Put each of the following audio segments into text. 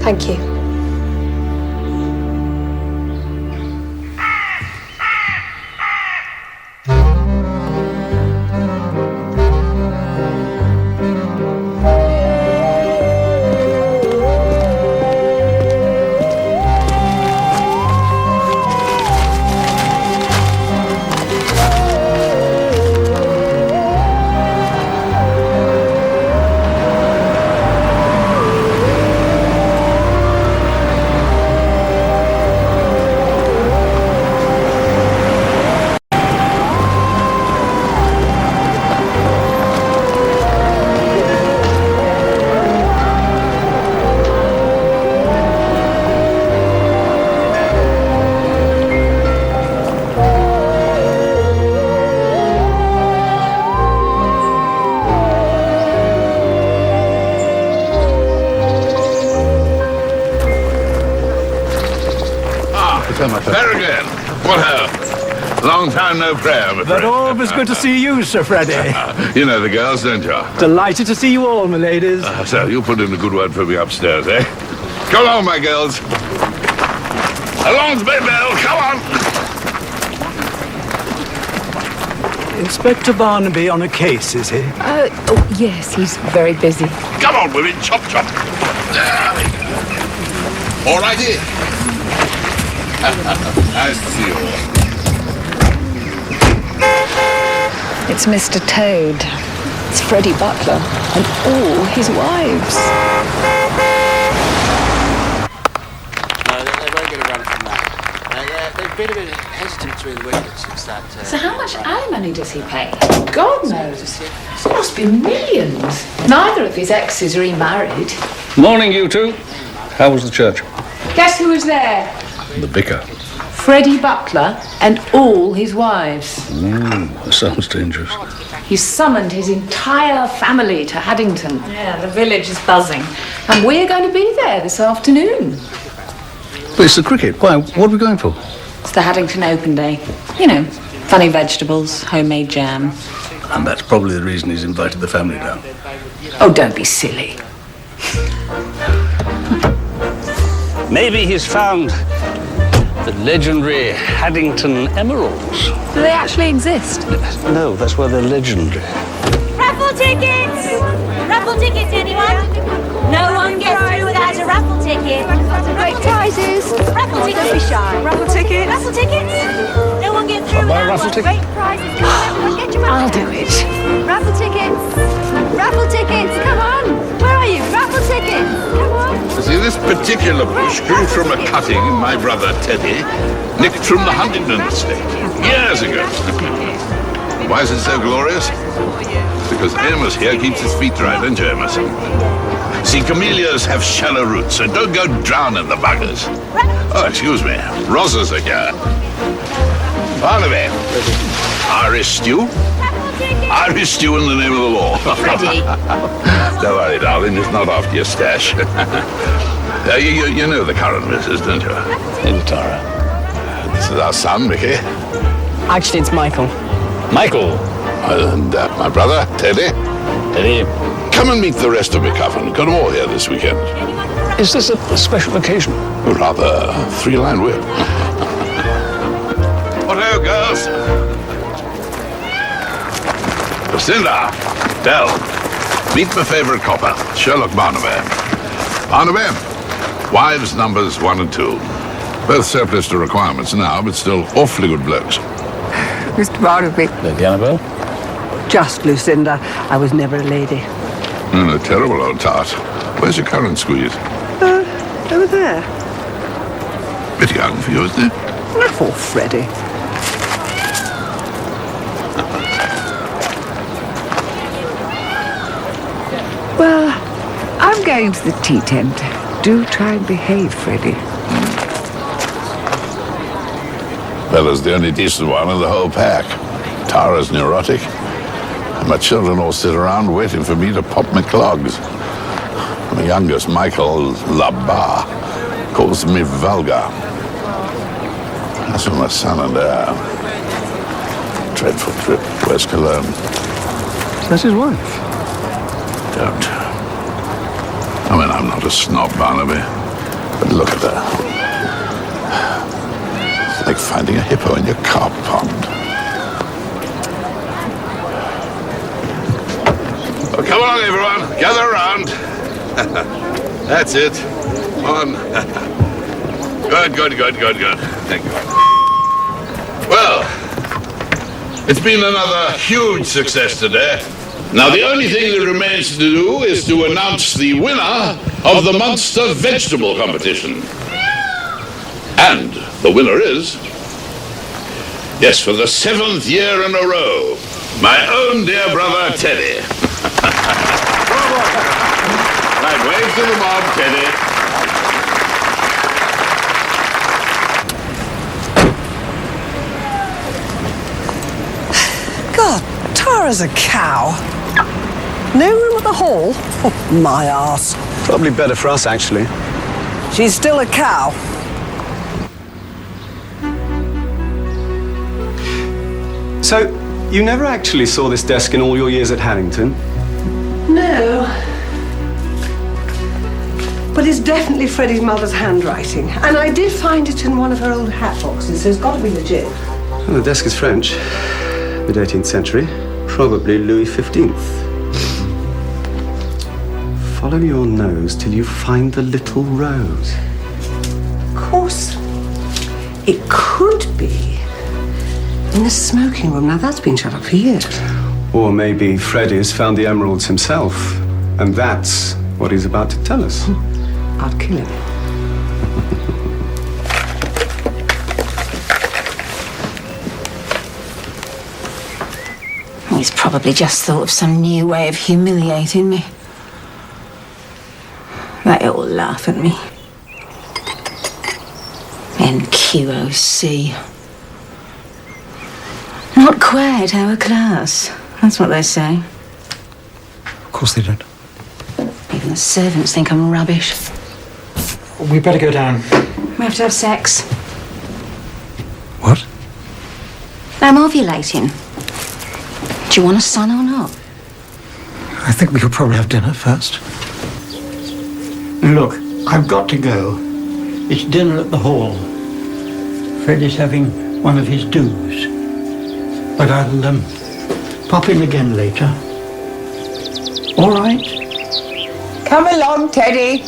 Thank you. Very good. Well, long time no prayer, my friend. But always good to see you, Sir Freddy. You know the girls, don't you? Delighted to see you all, my ladies. So, you put in a good word for me upstairs, eh? Come on, my girls. Along to bed, Bell. Come on. Inspector Barnaby on a case, is he? Oh, yes, he's very busy. Come on, women. Chop, chop. All righty. Nice to see you all. It's Mr. Toad. It's Freddie Butler and all his wives. No, they won't get a run from that. They've been a bit hesitant to the wicket since that... So how much alimony does he pay? God knows. It must be millions. Neither of his exes remarried. Morning, you two. How was the church? Guess who was there? The vicar. Freddie Butler and all his wives. That sounds dangerous. He summoned his entire family to Haddington. Yeah, the village is buzzing. And we're going to be there this afternoon. But it's the cricket. Why? What are we going for? It's the Haddington Open Day. You know, funny vegetables, homemade jam. And that's probably the reason he's invited the family down. Oh, don't be silly. Maybe he's found the legendary Haddington emeralds. Do they actually exist? No, that's why they're legendary. Raffle tickets! Raffle tickets, anyone? No one gets through without a raffle ticket. Great prizes. Raffle tickets. Don't be shy. Raffle tickets. Raffle tickets. No one gets through buy a without raffle one. ticket. Great prizes. Get your I'll do it. raffle tickets. Raffle tickets. Come on. Where are you? Raffle tickets. Come on. See, this particular bush grew from a cutting my brother Teddy nicked from the Huntingdon estate years ago. Why is it so glorious? Because Amos here keeps his feet dry, don't you, Amos? See, camellias have shallow roots, so don't go drowning the buggers. Oh, excuse me. Roses are here. Barnaby. Irish stew? Irish stew in the name of the law. Freddie. Don't worry, darling. It's not after your stash. You know the current missus, don't you? In Tara. This is our son, Mickey. Actually, it's Michael. Michael. And my brother, Teddy. Eddie. Come and meet the rest of my coven. Got them all here this weekend. Is this a special occasion? Rather three-line whip. What-ho, girls? Lucinda, Dell, meet my favorite copper, Sherlock Barnaby. Barnaby, wives numbers 1 and 2. Both surplus to requirements now, but still awfully good blokes. Mr. Barnaby. Lady Annabelle? Just Lucinda. I was never a lady. A terrible old tart. Where's your current squeeze? Over there. Bit young for you, isn't it? Poor Freddie. Well, I'm going to the tea tent. Do try and behave, Freddie. Bella's the only decent one of the whole pack. Tara's neurotic. And my children all sit around waiting for me to pop my clogs. My youngest, Michael Labar, calls me vulgar. That's for my son and heir. Dreadful trip. Where's Cologne? That's his wife. Don't. I mean, I'm not a snob, Barnaby. But look at her. It's like finding a hippo in your carp pond. Oh, come along, everyone. Gather around. That's it. On. Good. Thank you. Well, it's been another huge success today. Now, the only thing that remains to do is to announce the winner of the Monster Vegetable Competition. And the winner is, yes, for the 7th year in a row, my own dear brother, Teddy. Right, wave to the mob, Teddy. God, Tara's a cow. No room at the hall? Oh, my arse. Probably better for us, actually. She's still a cow. So, you never actually saw this desk in all your years at Harrington? No. But it's definitely Freddie's mother's handwriting. And I did find it in one of her old hat boxes, so it's got to be legit. Well, the desk is French. Mid-18th century. Probably Louis XV. Follow your nose till you find the little rose. Of course, it could be in the smoking room. Now, that's been shut up for years. Or maybe Freddie's found the emeralds himself, and that's what he's about to tell us. I'd kill him. He's probably just thought of some new way of humiliating me. They all laugh at me. NQOC. Not quite our class. That's what they say. Of course they don't. Even the servants think I'm rubbish. We better go down. We have to have sex. What? I'm ovulating. Do you want a son or not? I think we could probably have dinner first. Look, I've got to go. It's dinner at the hall. Fred is having one of his do's. But I'll pop in again later. All right? Come along, Teddy.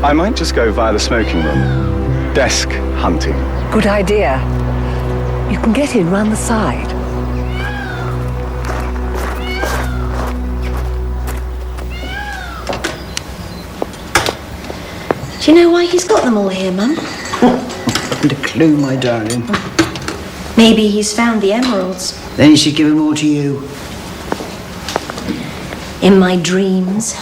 I might just go via the smoking room. Desk hunting. Good idea. You can get in round the side. Do you know why he's got them all here, Mum? And a clue, my darling. Maybe he's found the emeralds. Then he should give them all to you. In my dreams.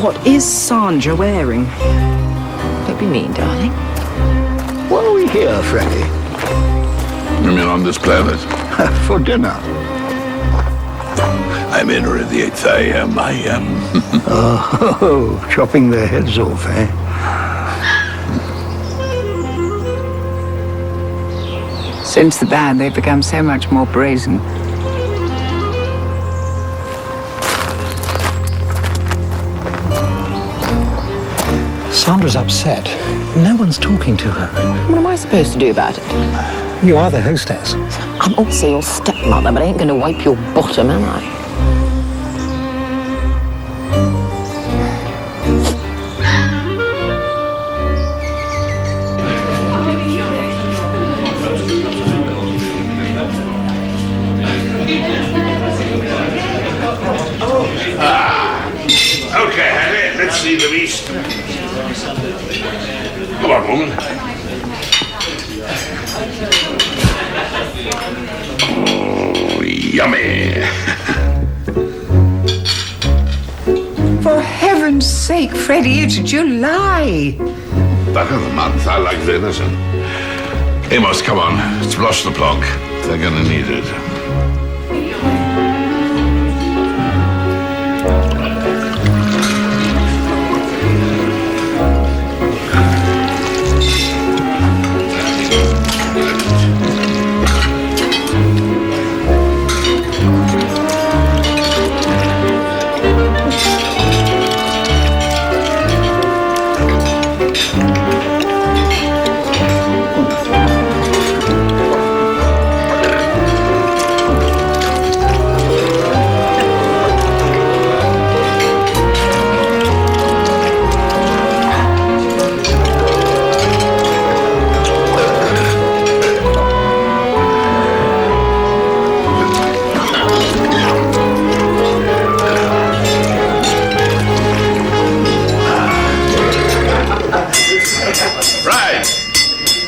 What is Sandra wearing? Don't be mean, darling. Why are we here, Freddie? You mean on this planet? For dinner. I'm in her at the 8th a.m. I am. Oh, chopping their heads off, eh? Since the ban, they've become so much more brazen. Sandra's upset. No one's talking to her. What am I supposed to do about it? You are the hostess. I'm also your stepmother, but I ain't going to wipe your bottom, am I? Okay, Harry, let's see the beast. Come on, woman. Oh, yummy. For heaven's sake, Freddie, it's July. Back of the month. I like venison. Amos, come on. Splosh the plonk. They're gonna need it.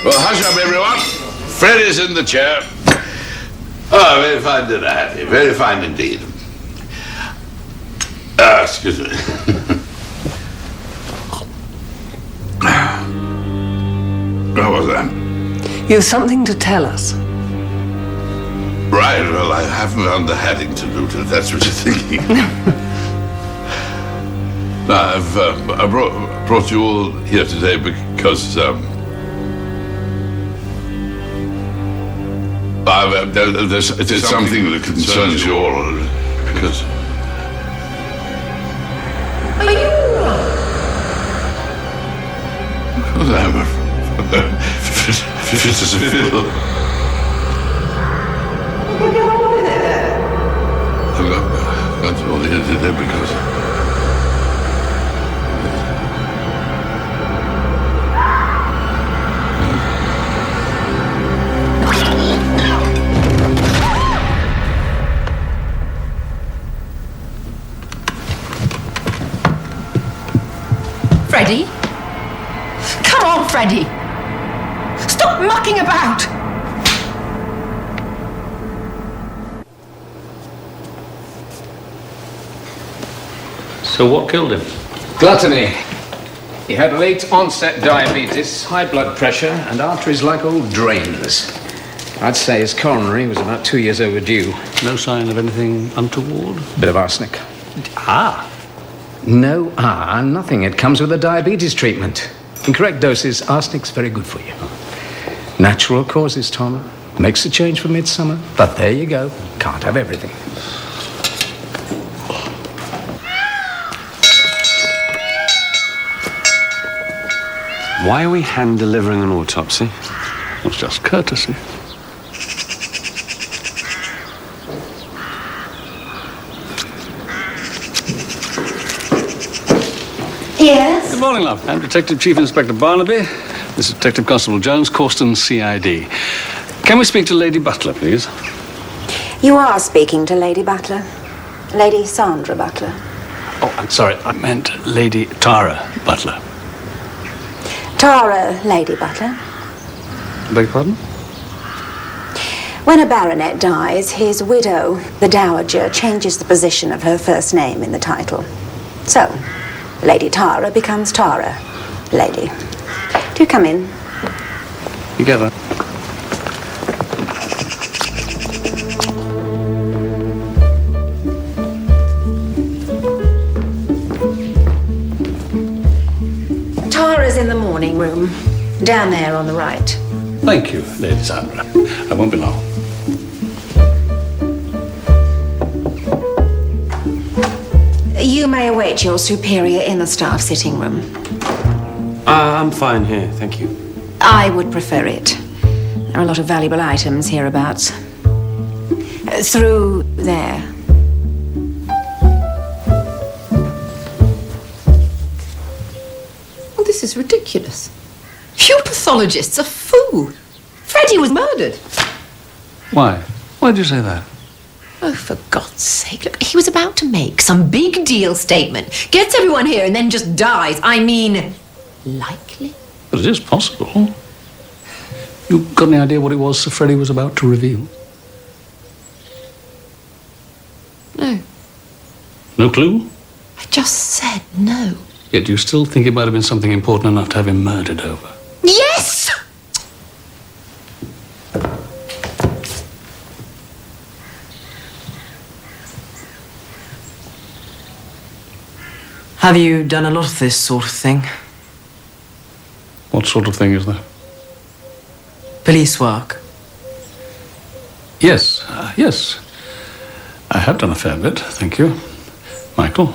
Well, hush up, everyone. Freddy's in the chair. Oh, very fine dinner, Hattie. Very fine indeed. Excuse me. What was that? You have something to tell us. Right, well, I haven't found the hatting to do to it. That's what you're thinking. Now, I brought you all here today because there's something that concerns you all. Because Are you all right? because I'm fit as a fiddle. I've got you all here today because. Freddie? Come on, Freddie! Stop mucking about! So what killed him? Gluttony. He had late onset diabetes, high blood pressure, and arteries like old drains. I'd say his coronary was about 2 years overdue. No sign of anything untoward? Bit of arsenic. Ah. No, nothing. It comes with a diabetes treatment. In correct doses, arsenic's very good for you. Natural causes, Tom. Makes a change for Midsomer. But there you go. Can't have everything. Why are we hand-delivering an autopsy? It's just courtesy. Yes? Good morning, love. I'm Detective Chief Inspector Barnaby. This is Detective Constable Jones, Causton, CID. Can we speak to Lady Butler, please? You are speaking to Lady Butler. Lady Sandra Butler. Oh, I'm sorry. I meant Lady Tara Butler. Tara, Lady Butler. Beg your pardon? When a baronet dies, his widow, the dowager, changes the position of her first name in the title. So, Lady Tara becomes Tara, Lady. Do come in. Together. Tara's in the morning room, down there on the right. Thank you, Lady Sandra. I won't be long. You may await your superior in the staff sitting room. I'm fine here, thank you. I would prefer it. There are a lot of valuable items hereabouts. Through there. Well, this is ridiculous. You pathologists are fool. Freddie was murdered. Why? Why did you say that? Oh, for God's sake, look, he was about to make some big deal statement. Gets everyone here and then just dies. I mean, likely? But it is possible. You got any idea what it was Sir Freddie was about to reveal? No. No clue? I just said no. Yet you still think it might have been something important enough to have him murdered over? Yes! Have you done a lot of this sort of thing? What sort of thing is that? Police work? Yes, yes. I have done a fair bit, thank you. Michael?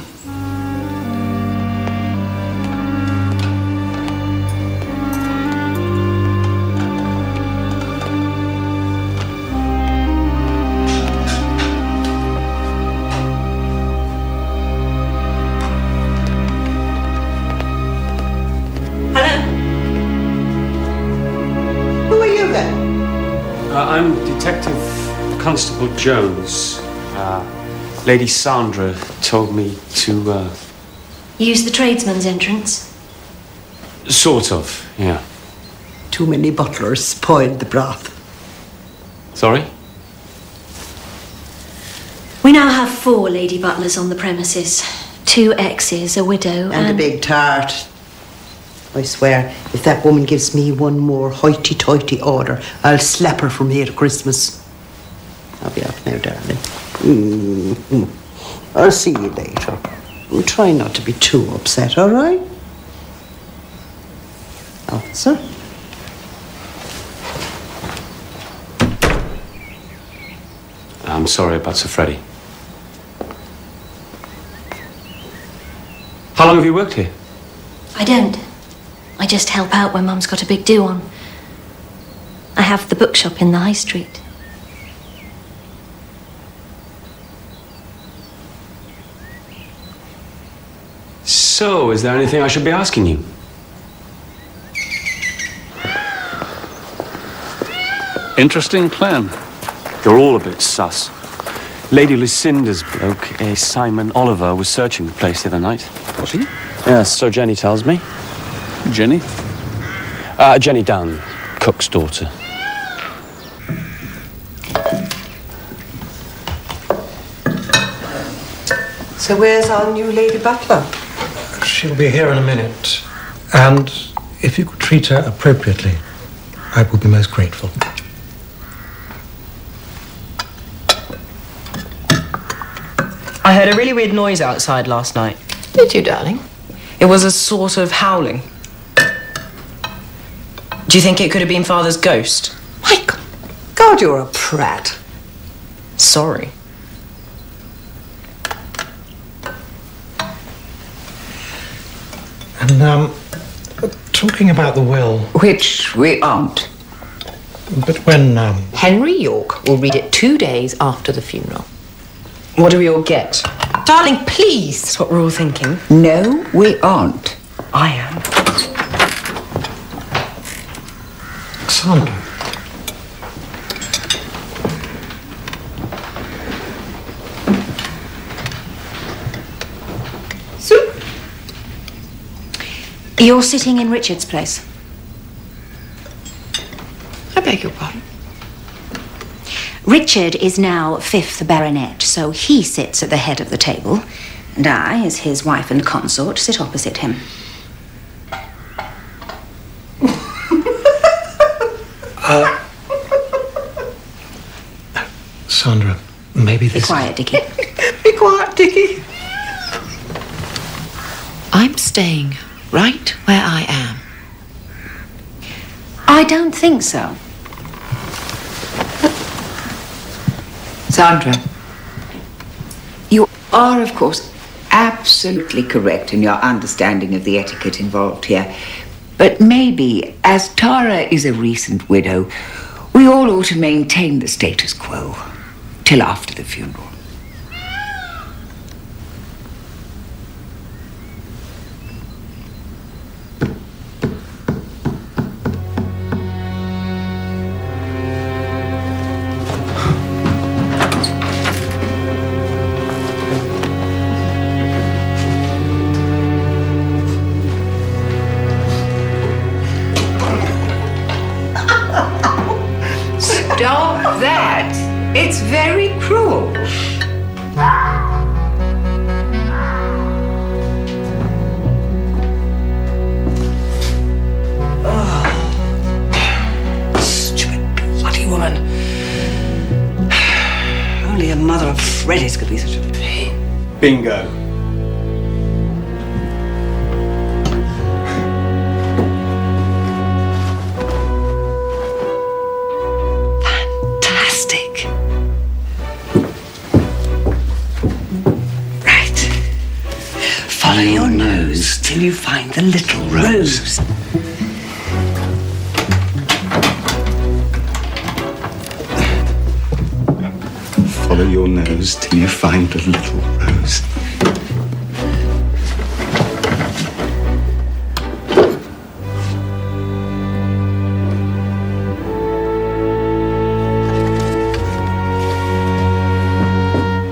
I'm Detective Constable Jones. Lady Sandra told me to, Use the tradesman's entrance. Sort of, yeah. Too many butlers spoiled the broth. Sorry? We now have 4 lady butlers on the premises. 2 exes, a widow, And a big tart. I swear, if that woman gives me one more hoity-toity order, I'll slap her from here to Christmas. I'll be off now, darling. I'll see you later. And try not to be too upset, all right? Officer? I'm sorry about Sir Freddie. How long have you worked here? I don't. I just help out when Mum's got a big do on. I have the bookshop in the high street. So, is there anything I should be asking you? Interesting plan. You're all a bit sus. Lady Lucinda's bloke, Simon Oliver, was searching the place the other night. Was he? Yes, so Jenny tells me. Jenny? Jenny Dunn, cook's daughter. So where's our new lady butler? She'll be here in a minute. And if you could treat her appropriately, I would be most grateful. I heard a really weird noise outside last night. Did you, darling? It was a sort of howling. Do you think it could have been Father's ghost? Michael! God, you're a prat. Sorry. And, talking about the will... Which we aren't. But when, Henry York will read it 2 days after the funeral. What do we all get? Darling, please! That's what we're all thinking. No, we aren't. I am. Sandra. Soup. You're sitting in Richard's place. I beg your pardon? Richard is now 5th Baronet, so he sits at the head of the table, and I, as his wife and consort, sit opposite him. Sandra, maybe this... Be quiet, Dickie. Be quiet, Dickie. I'm staying right where I am. I don't think so. Sandra, you are, of course, absolutely correct in your understanding of the etiquette involved here. But maybe, as Tara is a recent widow, we all ought to maintain the status quo till after the funeral. Stop that! It's very cruel. Freddie's gonna be such a pain. Bingo. Fantastic. Right. Follow your nose till you find the little rose. Follow your nose till you find the little rose.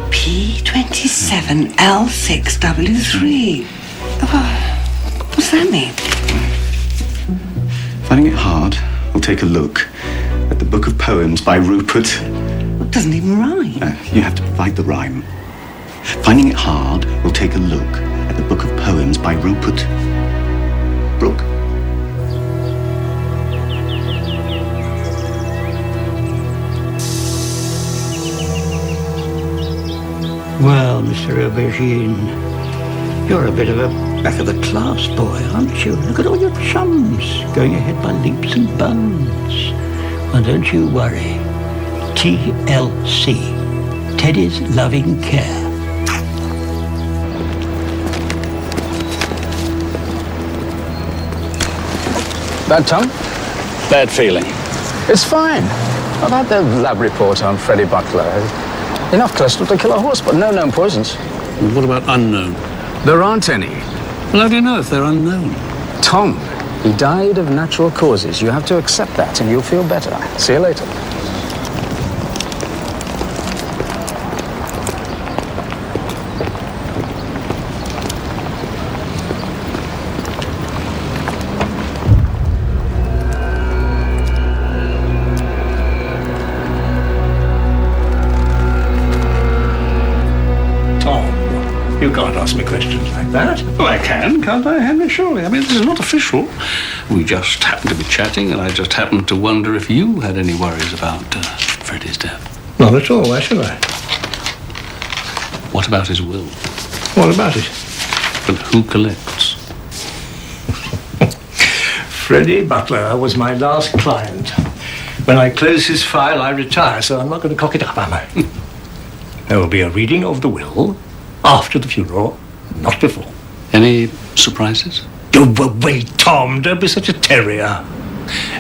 P27L6W3. What's that mean? Finding it hard, we'll take a look at the book of poems by Rupert. It doesn't even rhyme. You have to provide the rhyme. Finding it hard, we'll take a look at the book of poems by Rupert Brooke. Well, Mr. Aubergine, you're a bit of a back-of-the-class boy, aren't you? Look at all your chums going ahead by leaps and bounds. Well, don't you worry. TLC, Teddy's Loving Care. Bad tongue? Bad feeling. It's fine. I've had the lab report on Freddie Butler. Enough cholesterol to kill a horse, but no known poisons. And what about unknown? There aren't any. Well, how do you know if they're unknown? Tom, he died of natural causes. You have to accept that and you'll feel better. See you later. You can't ask me questions like that. Well, I can, can't I, Henry? Surely. I mean, this is not official. We just happened to be chatting, and I just happened to wonder if you had any worries about Freddie's death. Not at all. Why should I? What about his will? What about it? But who collects? Freddie Butler was my last client. When I close his file, I retire, so I'm not going to cock it up, am I? There will be a reading of the will after the funeral, not before. Any surprises? Go away, Tom. Don't be such a terrier.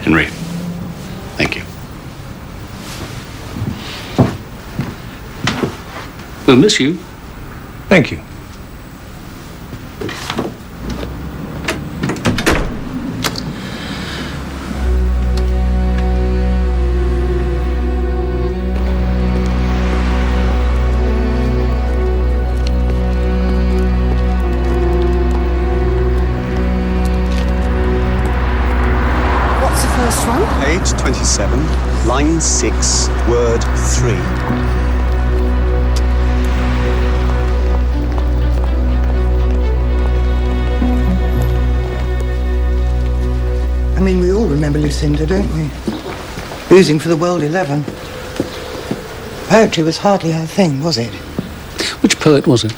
Henry, thank you. We'll miss you. Thank you. Page 27, line 6, word 3. I mean, we all remember Lucinda, don't we? Losing for the World 11. Poetry was hardly her thing, was it? Which poet was it?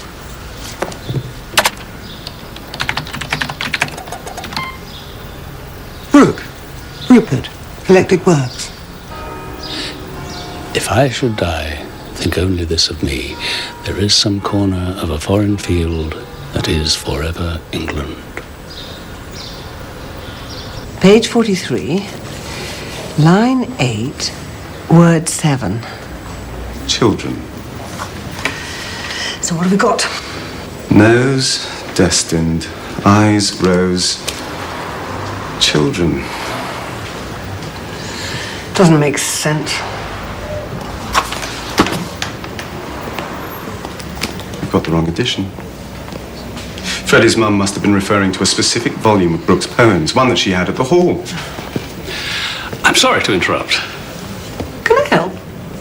Brooke. Rupert. Collected works. If I should die, think only this of me. There is some corner of a foreign field that is forever England. Page 43, line 8, word 7. Children. So what have we got? Nose, destined. Eyes, rose. Children. Doesn't make sense. You've got the wrong edition. Freddie's mum must have been referring to a specific volume of Brooke's poems, one that she had at the hall. I'm sorry to interrupt. Can I help?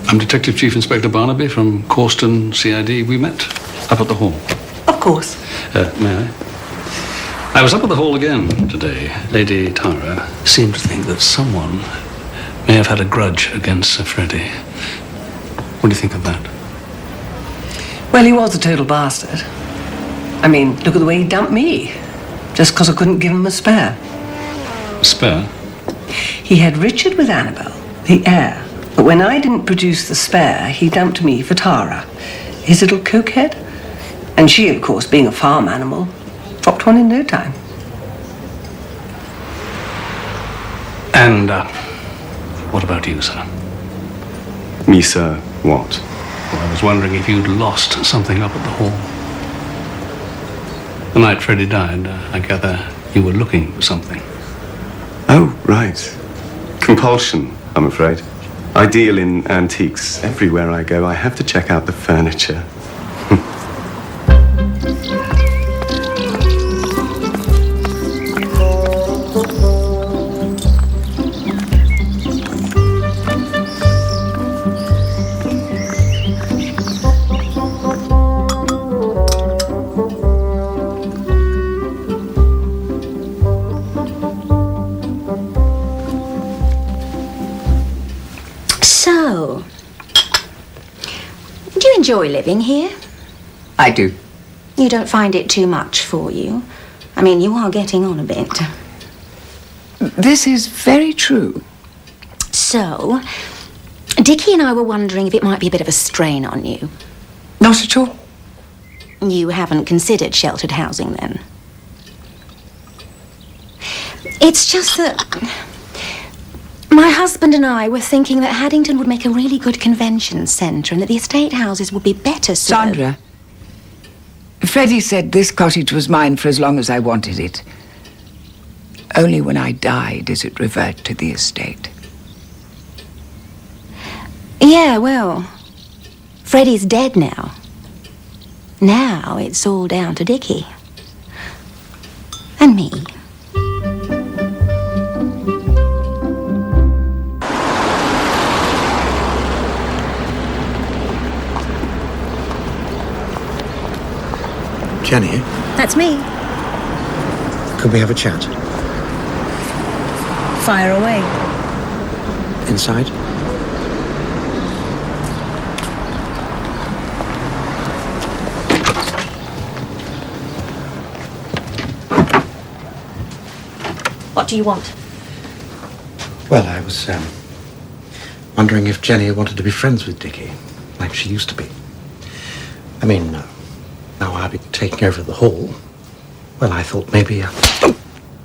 I'm Detective Chief Inspector Barnaby from Corston CID. We met up at the hall. Of course. May I? I was up at the hall again today. Lady Tara seemed to think that someone may have had a grudge against Sir Freddie. What do you think of that? Well, he was a total bastard. I mean, look at the way he dumped me. Just because I couldn't give him a spare. A spare? He had Richard with Annabelle, the heir. But when I didn't produce the spare, he dumped me for Tara, his little cokehead. And she, of course, being a farm animal, dropped one in no time. And, what about you, sir? Me, sir, what? Well, I was wondering if you'd lost something up at the hall. The night Freddie died, I gather you were looking for something. Oh, right. Compulsion, I'm afraid. I deal in antiques. Everywhere I go, I have to check out the furniture. So, do you enjoy living here? I do. You don't find it too much for you? I mean, you are getting on a bit. This is very true. So, Dickie and I were wondering if it might be a bit of a strain on you. Not at all. You haven't considered sheltered housing, then? It's just that my husband and I were thinking that Haddington would make a really good convention centre and that the estate houses would be better served. Sandra, Freddie said this cottage was mine for as long as I wanted it. Only when I die does it revert to the estate. Yeah, well, Freddie's dead now. Now it's all down to Dickie. And me. Jenny, That's me. could we have a chat? Fire away. Inside? What do you want? Well, I was wondering if Jenny wanted to be friends with Dickie, like she used to be. I mean, now I'll be taking over the hall. Well, I thought maybe... Oh,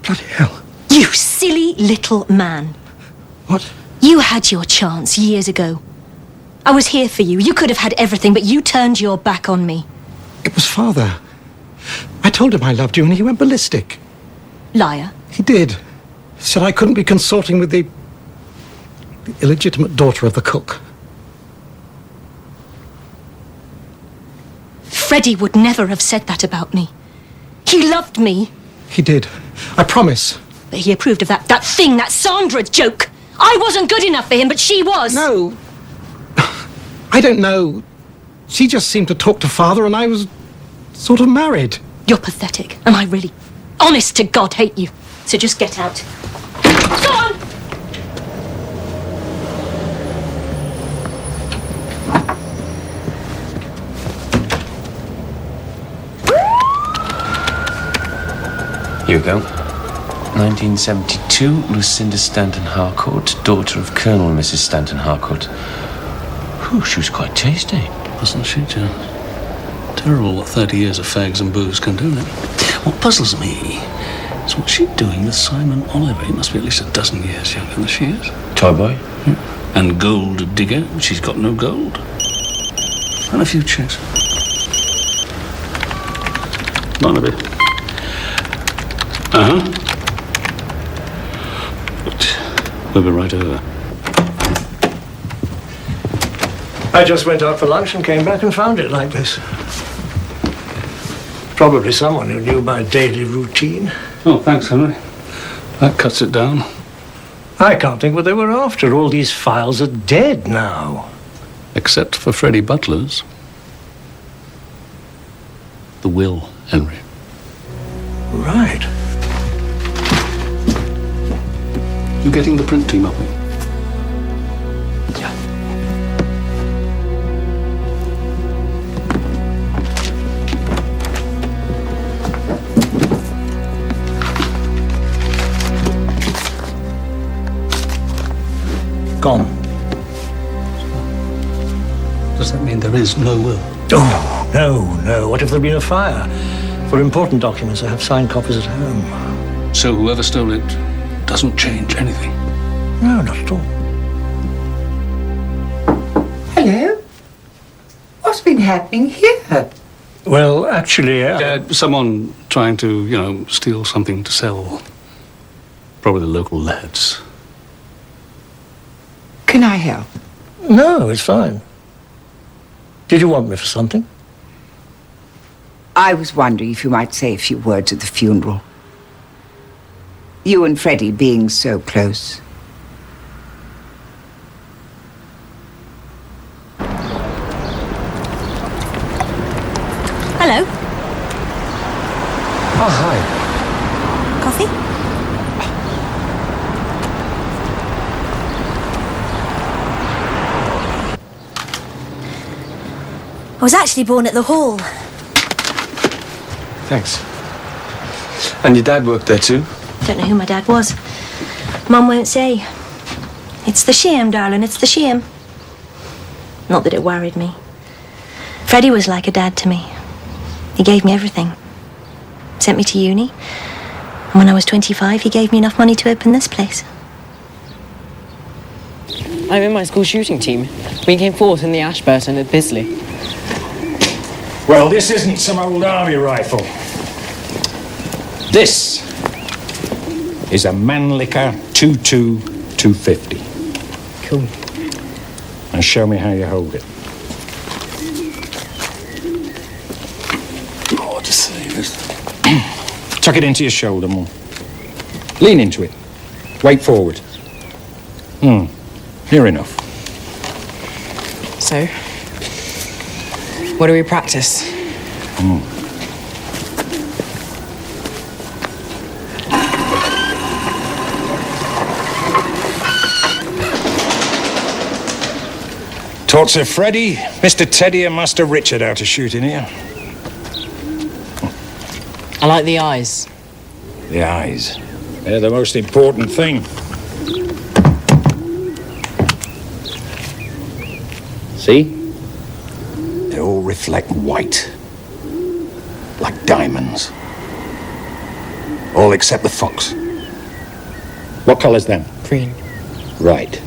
bloody hell. You silly little man. What? You had your chance years ago. I was here for you. You could have had everything, but you turned your back on me. It was Father. I told him I loved you and he went ballistic. Liar. He did. Said I couldn't be consorting with the illegitimate daughter of the cook. Freddie would never have said that about me. He loved me. He did. I promise. But he approved of that thing, that Sandra joke. I wasn't good enough for him, but she was. No. I don't know. She just seemed to talk to Father and I was sort of married. You're pathetic, and I really, honest to God, hate you. So just get out. Go on! Here we go. 1972, Lucinda Stanton Harcourt, daughter of Colonel and Mrs. Stanton Harcourt. Whew, she was quite tasty. Wasn't she, Joe? Terrible what 30 years of fags and booze can do, isn't it? What puzzles me is what's she doing with Simon Oliver? He must be at least a dozen years younger than she is. Toy boy? Yeah. And gold digger, she's got no gold. And a few checks. None of it. Uh-huh. But we'll be right over. I just went out for lunch and came back and found it like this. Probably someone who knew my daily routine. Oh, thanks, Henry. That cuts it down. I can't think what they were after. All these files are dead now. Except for Freddie Butler's. The will, Henry. Right. You getting the print team up? gone. Does that mean there is no will? Oh, no. What if there'd been a fire? For important documents, I have signed copies at home. So whoever stole it doesn't change anything? No, not at all. Hello? What's been happening here? Well, actually... someone trying to, steal something to sell. Probably the local lads. Can I help? No, it's fine. Did you want me for something? I was wondering if you might say a few words at the funeral. You and Freddie being so close. Hello. Oh, hi. Coffee? I was actually born at the Hall. Thanks. And your dad worked there too? Don't know who my dad was. Mum won't say. It's the shame, darling, it's the shame. Not that it worried me. Freddie was like a dad to me. He gave me everything. Sent me to uni. And when I was 25, he gave me enough money to open this place. I'm in my school shooting team. We came fourth in the Ashburton at Bisley. Well, this isn't some old army rifle. This is a Mannlicher 250. Cool. Now show me how you hold it. God save us. Tuck it into your shoulder more. Lean into it. Weight forward. Near enough. So, what do we practice? Taught Sir Freddie, Mr. Teddy and Master Richard how to shoot in here. I like the eyes. The eyes. They're the most important thing. See? They all reflect white. Like diamonds. All except the fox. What colour's them? Green. Right.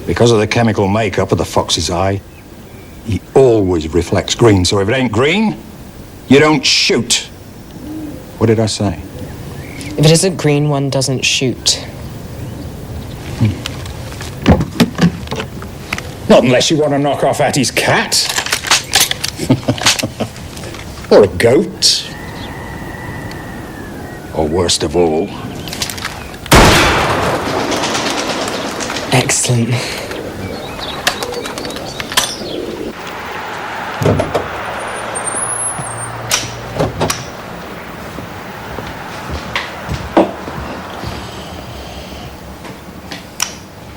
Because of the chemical makeup of the fox's eye, he always reflects green. So if it ain't green, you don't shoot. What did I say? If it isn't green, one doesn't shoot. Not unless you want to knock off Attie's cat. Or a goat. Or worst of all. Excellent.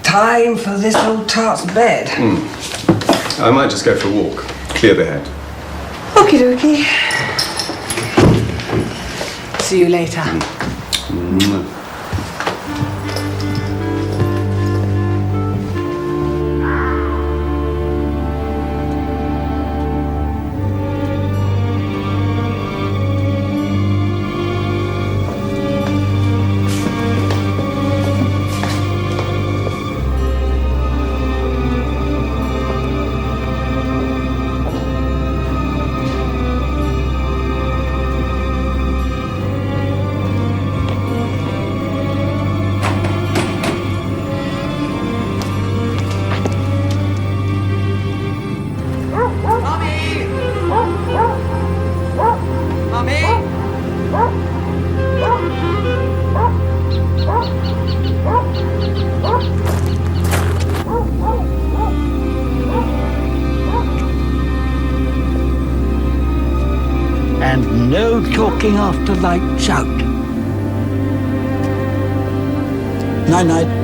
Time for this old tart's bed. I might just go for a walk. Clear the head. Okie dokie. See you later. And no talking after lights out. Night-night.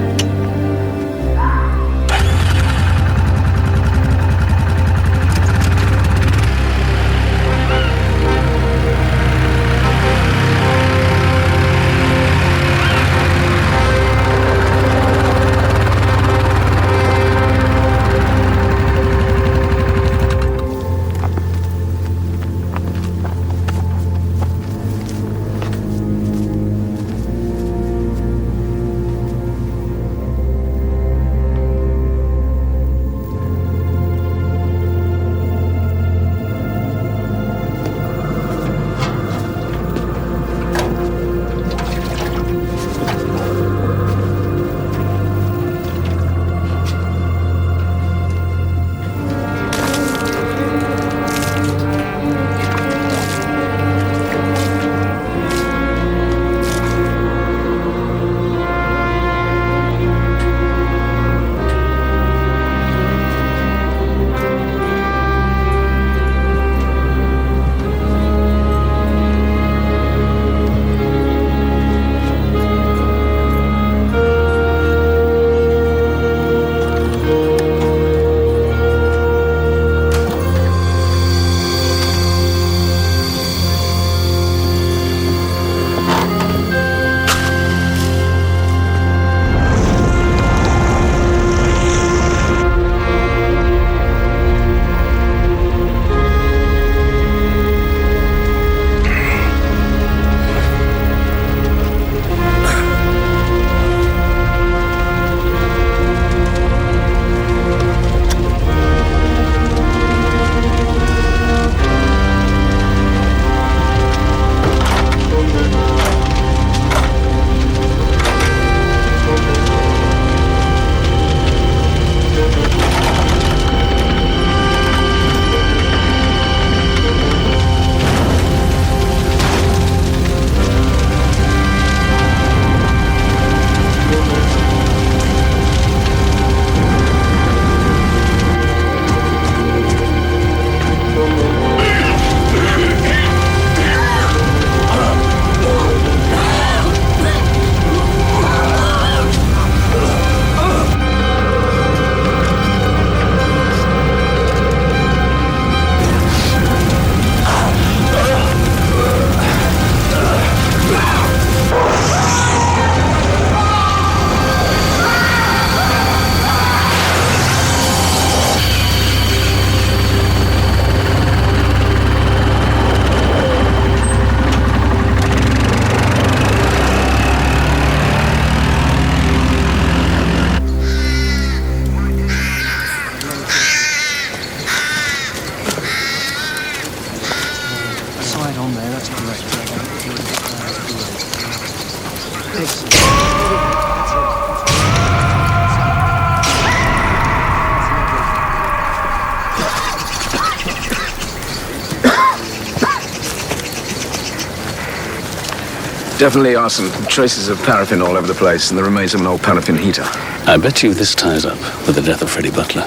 Definitely are some traces of paraffin all over the place and the remains of an old paraffin heater. I bet you this ties up with the death of Freddie Butler.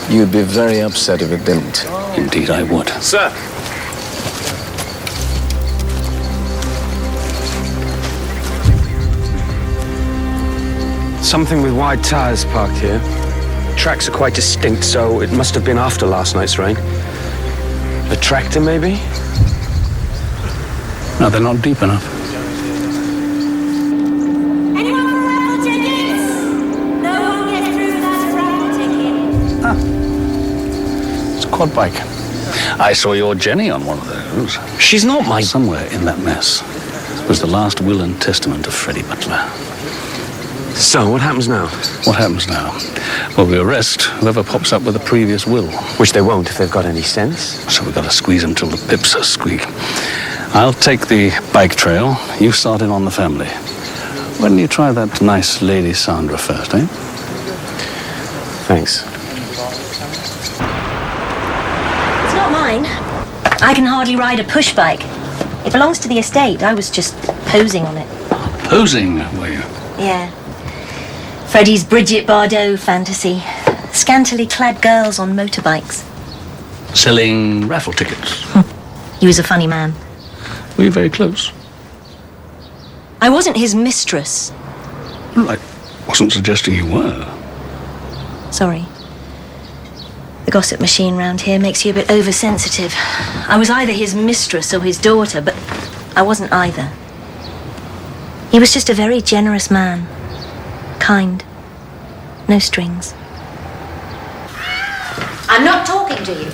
You'd be very upset if it didn't. Indeed, I would. Sir! Something with wide tires parked here. Tracks are quite distinct, so it must have been after last night's rain. A tractor, maybe? No, they're not deep enough. Anyone for raffle tickets? No one gets through without a raffle ticket. It's a quad bike. I saw your Jenny on one of those. She's not my... Somewhere in that mess was the last will and testament of Freddie Butler. So, what happens now? What happens now? Well, we arrest whoever pops up with a previous will. Which they won't if they've got any sense. So we've got to squeeze them till the pips squeak. I'll take the bike trail. You start in on the family. Why don't you try that nice Lady Sandra first, eh? Thanks. It's not mine. I can hardly ride a push bike. It belongs to the estate. I was just posing on it. Posing, were you? Yeah. Freddie's Bridget Bardot fantasy. Scantily clad girls on motorbikes. Selling raffle tickets. He was a funny man. Were you very close? I wasn't his mistress. Well, I wasn't suggesting you were. Sorry. The gossip machine round here makes you a bit oversensitive. I was either his mistress or his daughter, but I wasn't either. He was just a very generous man. Kind. No strings. I'm not talking to you.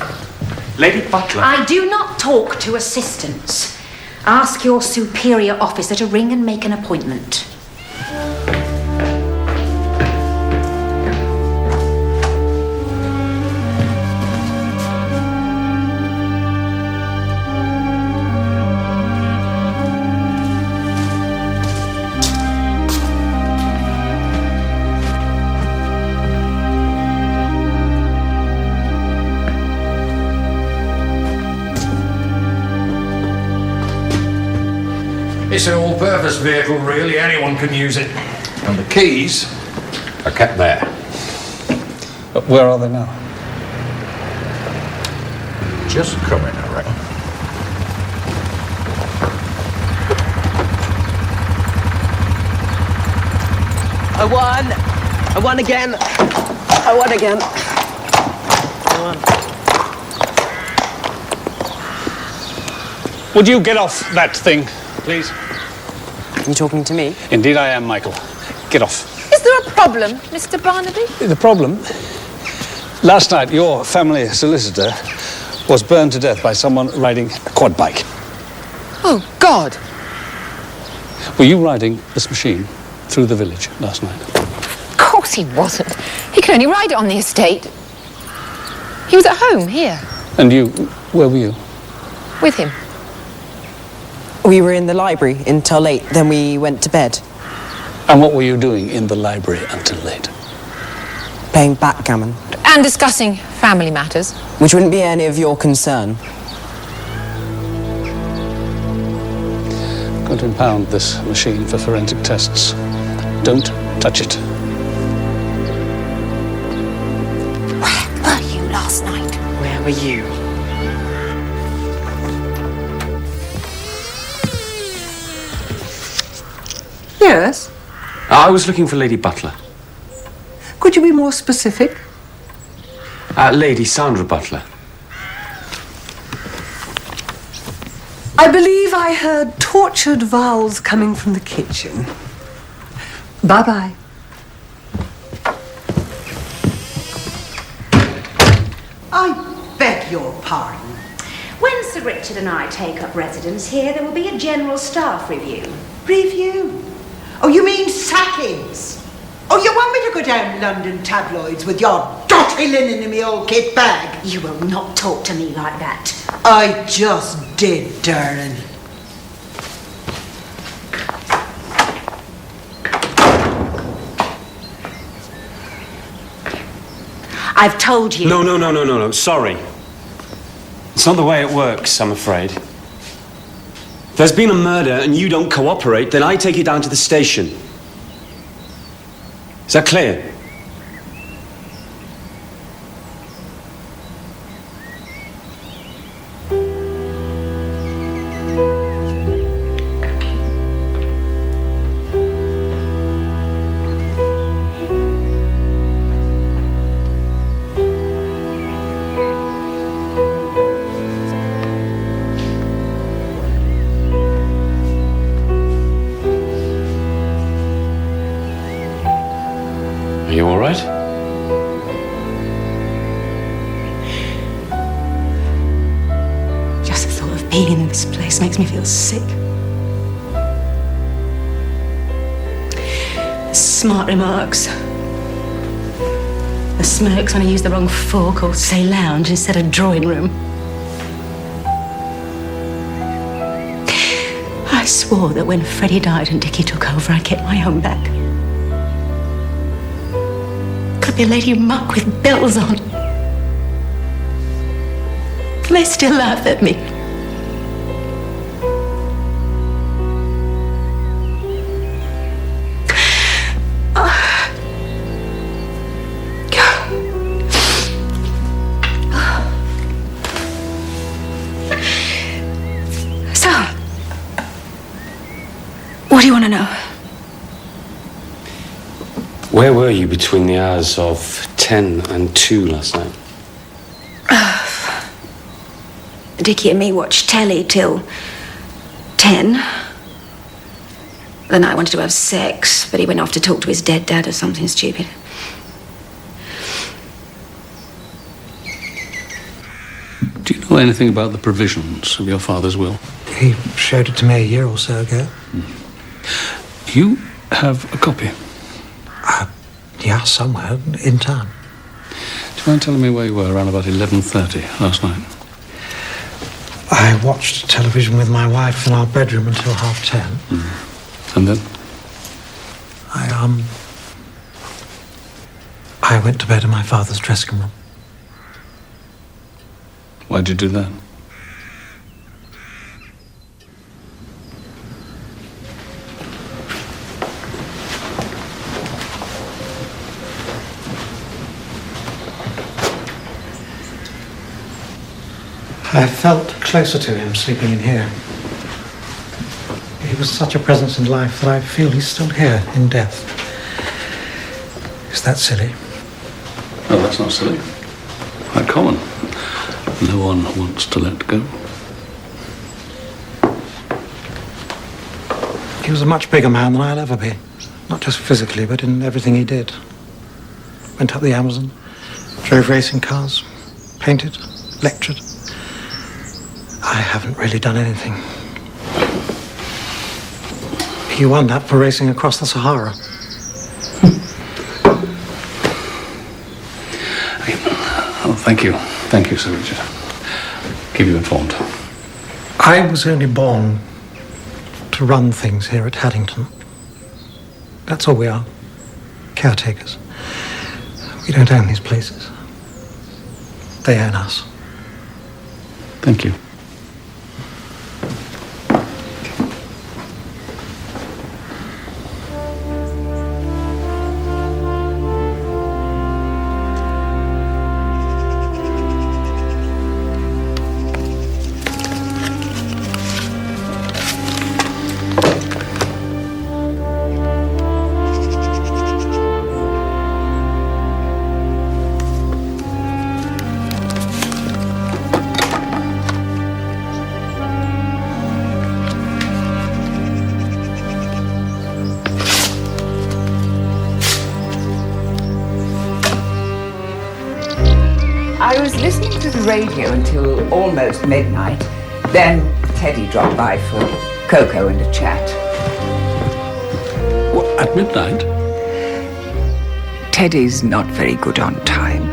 Lady Butler? I do not talk to assistants. Ask your superior officer to ring and make an appointment. It's an all-purpose vehicle, really. Anyone can use it. And the keys are kept there. Where are they now? Just coming, I reckon. I won! I won again! I won again! I won. Would you get off that thing, please? Are you talking to me? Indeed I am, Michael. Get off. Is there a problem, Mr. Barnaby? The problem? Last night, your family solicitor was burned to death by someone riding a quad bike. Oh, God! Were you riding this machine through the village last night? Of course he wasn't. He could only ride it on the estate. He was at home, here. And you, where were you? With him. We were in the library until late, then we went to bed. And what were you doing in the library until late? Playing backgammon. And discussing family matters. Which wouldn't be any of your concern. I'm going to impound this machine for forensic tests. Don't touch it. Where were you last night? Where were you? Yes? I was looking for Lady Butler. Could you be more specific? Lady Sandra Butler. I believe I heard tortured vowels coming from the kitchen. Bye-bye. I beg your pardon. When Sir Richard and I take up residence here, there will be a general staff review. Review? Oh, you mean sackings? Oh, you want me to go down London tabloids with your dirty linen in me old kit bag? You will not talk to me like that. I just did, darling. I've told you. No. Sorry. It's not the way it works, I'm afraid. there's been a murder and you don't cooperate, then I take you down to the station. Is that clear? Are you all right? Just the thought of being in this place makes me feel sick. The smart remarks. The smirks when I use the wrong fork or say lounge instead of drawing room. I swore that when Freddie died and Dickie took over, I'd get my own back. Could be a lady muck with bells on. They still laugh at me. So, what do you want to know? Where were you between the hours of 10 and 2 last night? Dickie and me watched telly till 10. Then I wanted to have sex, but he went off to talk to his dead dad or something stupid. Do you know anything about the provisions of your father's will? He showed it to me a year or so ago. You have a copy? Yeah, somewhere in town. Do you mind telling me where you were around about 11:30 last night? I watched television with my wife in our bedroom until 10:30. And then? I went to bed in my father's dressing room. Why'd you do that? I felt closer to him sleeping in here. He was such a presence in life that I feel he's still here in death. Is that silly? Oh, that's not silly. Quite common. No one wants to let go. He was a much bigger man than I'll ever be. Not just physically, but in everything he did. Went up the Amazon, drove racing cars, painted, lectured. I haven't really done anything. He won that for racing across the Sahara. Oh, thank you. Thank you, Sir Richard. Keep you informed. I was only born to run things here at Haddington. That's all we are. Caretakers. We don't own these places. They own us. Thank you. I was listening to the radio until almost midnight. Then Teddy dropped by for cocoa and a chat. What, at midnight? Teddy's not very good on time.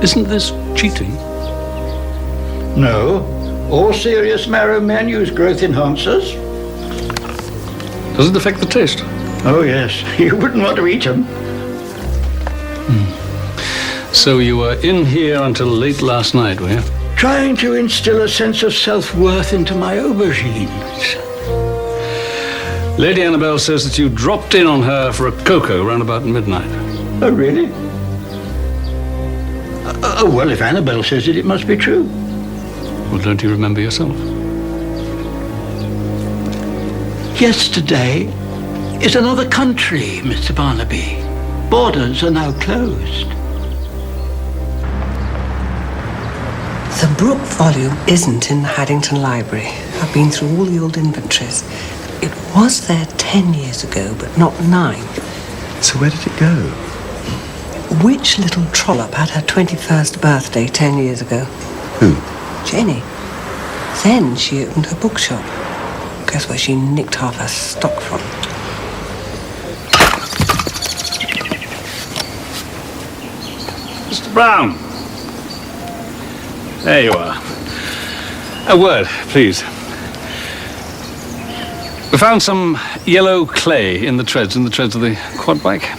Isn't this cheating? No. All serious marrow men use growth enhancers. Does it affect the taste? Oh, yes. You wouldn't want to eat them. So you were in here until late last night, were you? Trying to instill a sense of self-worth into my aubergines. Lady Annabelle says that you dropped in on her for a cocoa round about midnight. Oh, really? Well, if Annabelle says it, it must be true. Well, don't you remember yourself? Yesterday is another country, Mr. Barnaby. Borders are now closed. The Brooke volume isn't in the Haddington Library. I've been through all the old inventories. It was there 10 years ago, but not 9. So where did it go? Which little trollop had her 21st birthday 10 years ago? Who? Jenny. Then she opened her bookshop. Guess where she nicked half her stock from? Mr. Brown. There you are. A word, please. We found some yellow clay in the treads of the quad bike.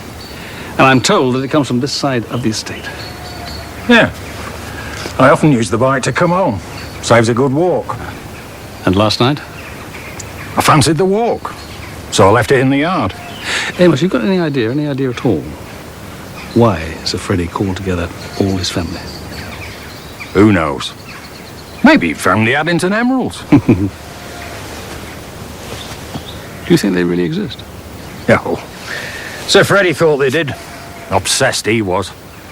And I'm told that it comes from this side of the estate. Yeah. I often use the bike to come home. Saves a good walk. And last night? I fancied the walk, so I left it in the yard. Amos, you got any idea at all, why Sir Freddie called together all his family? Who knows? Maybe he found the Addington emeralds. Do you think they really exist? No. Sir Freddie thought they did. Obsessed he was.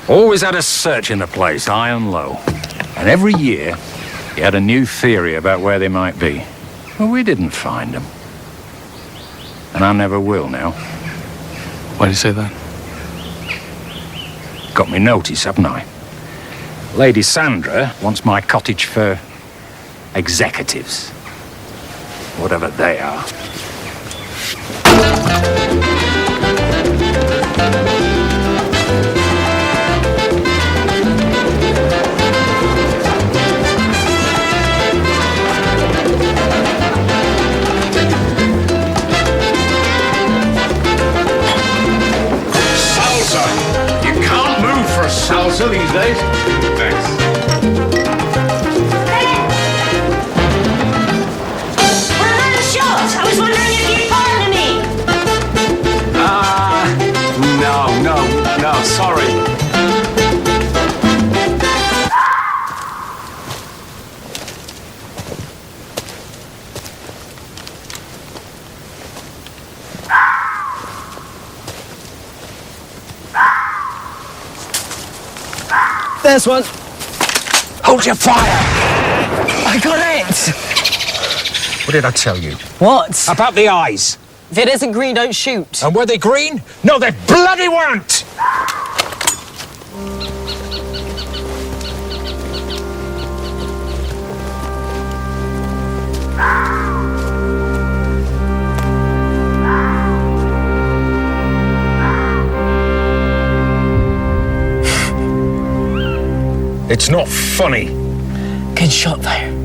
Always had us searching the place, high and low. And every year, he had a new theory about where they might be. Well, we didn't find them. And I never will now. Why do you say that? Got me notice, haven't I? Lady Sandra wants my cottage for executives. Whatever they are. Salsa these days. Thanks. Well, I'm shot. I was wondering if you'd pardon me. No, sorry. There's one. Hold your fire! I got it! What did I tell you? What? About the eyes. If it isn't green, don't shoot. And were they green? No, they bloody weren't! It's not funny. Good shot, though.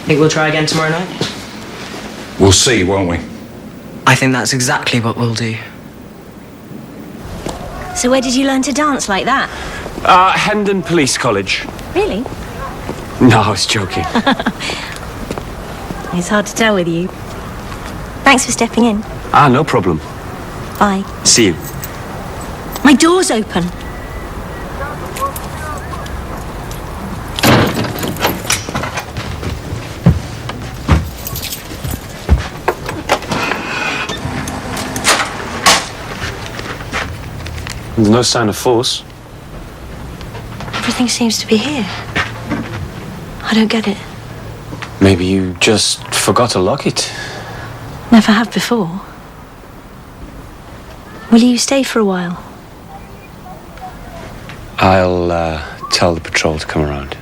Think we'll try again tomorrow night? We'll see, won't we? I think that's exactly what we'll do. So where did you learn to dance like that? Hendon Police College. Really? No, I was joking. It's hard to tell with you. Thanks for stepping in. No problem. Bye. See you. My door's open. There's no sign of force. Everything seems to be here. I don't get it. Maybe you just forgot to lock it. Never have before. Will you stay for a while? I'll tell the patrol to come around.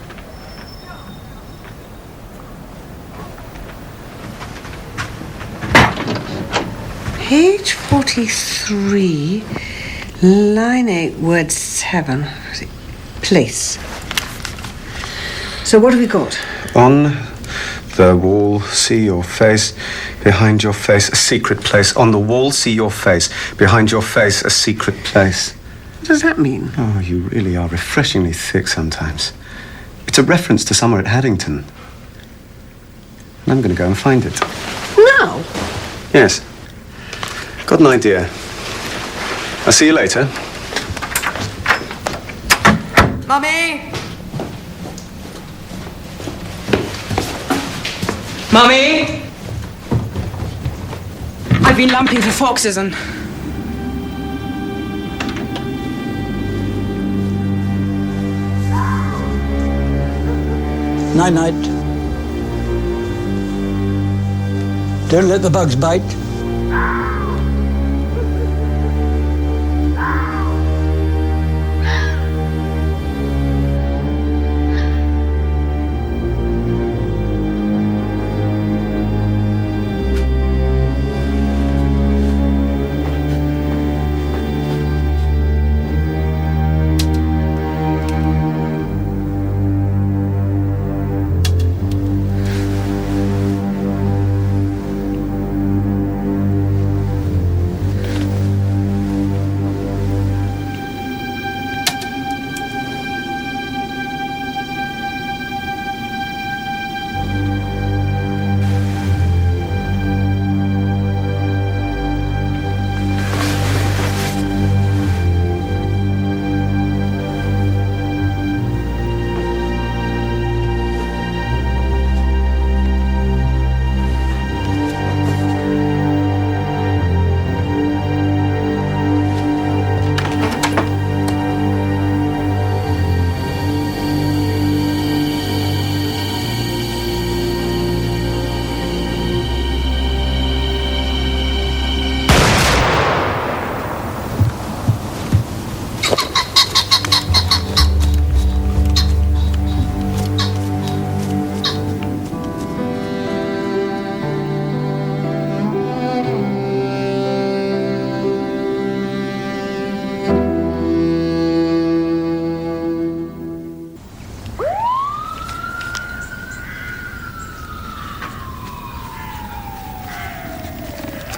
Page 43, line 8, word 7. Place. So what have we got? On the wall, see your face. Behind your face, a secret place. On the wall, see your face. Behind your face, a secret place. What does that mean? Oh, you really are refreshingly thick sometimes. It's a reference to somewhere at Haddington. And I'm going to go and find it. No. Yes. Got an idea. I'll see you later. Mummy! Mummy! I've been lumping for foxes and... Night-night. Don't let the bugs bite.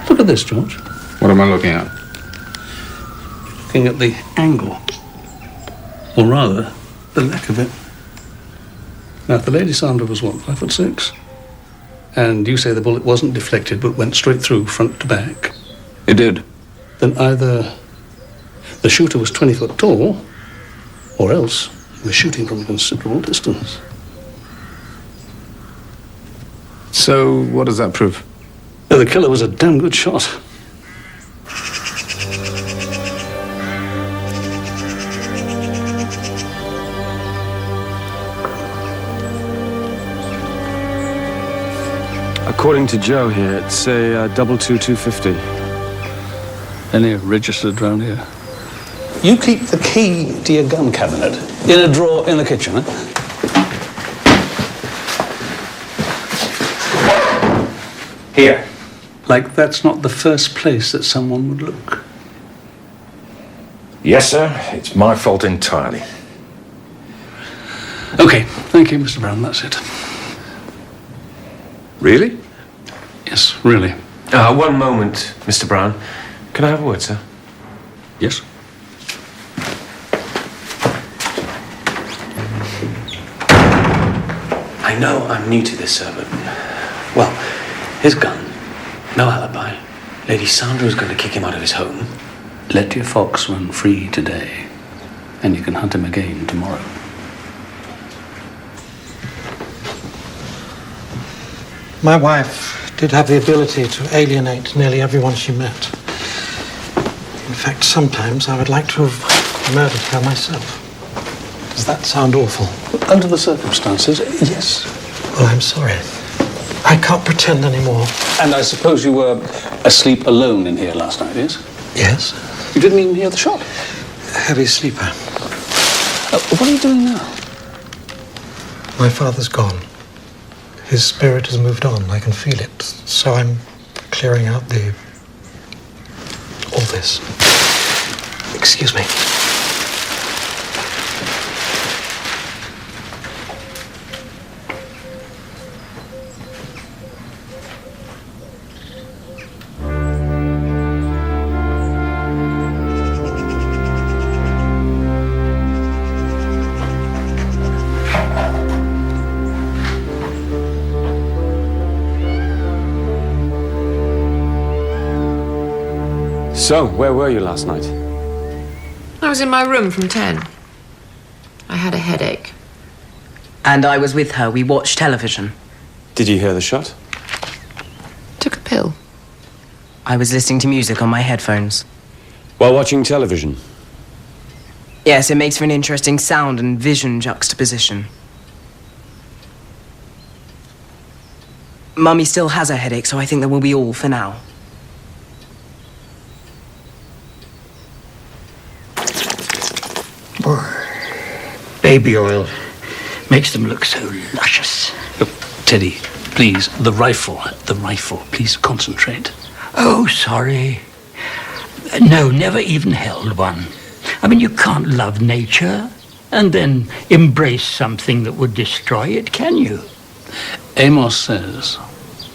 Look at this, George. What am I looking at? Looking at the angle. Or rather, the lack of it. Now, if the Lady Sandra was, what, 5'6"? And you say the bullet wasn't deflected but went straight through, front to back. It did. Then either the shooter was 20 foot tall, or else he was shooting from a considerable distance. So, what does that prove? Now, the killer was a damn good shot. According to Joe here, it's a 22250. Any registered round here? You keep the key to your gun cabinet in a drawer in the kitchen, eh? Here. Like that's not the first place that someone would look. Yes, sir. It's my fault entirely. Okay, thank you, Mr. Brown. That's it. Really? Yes, really. One moment, Mr. Brown. Can I have a word, sir? Yes. I know I'm new to this, sir, but... Well, his gun, no alibi. Lady Sandra is going to kick him out of his home. Let your fox run free today, and you can hunt him again tomorrow. My wife did have the ability to alienate nearly everyone she met. In fact, sometimes I would like to have murdered her myself. Does that sound awful? Under the circumstances, yes. Well, I'm sorry. I can't pretend anymore. And I suppose you were asleep alone in here last night, yes? Yes. You didn't even hear the shot? Heavy sleeper. What are you doing now? My father's gone. His spirit has moved on. I can feel it. So I'm clearing out all this. Excuse me. So, where were you last night? I was in my room from 10. I had a headache. And I was with her. We watched television. Did you hear the shot? Took a pill. I was listening to music on my headphones. While watching television? Yes, it makes for an interesting sound and vision juxtaposition. Mummy still has a headache, so I think that will be all for now. Baby oil makes them look so luscious. Look, Teddy, please, the rifle, please concentrate. Oh, sorry. No, never even held one. I mean, you can't love nature and then embrace something that would destroy it, can you? Amos says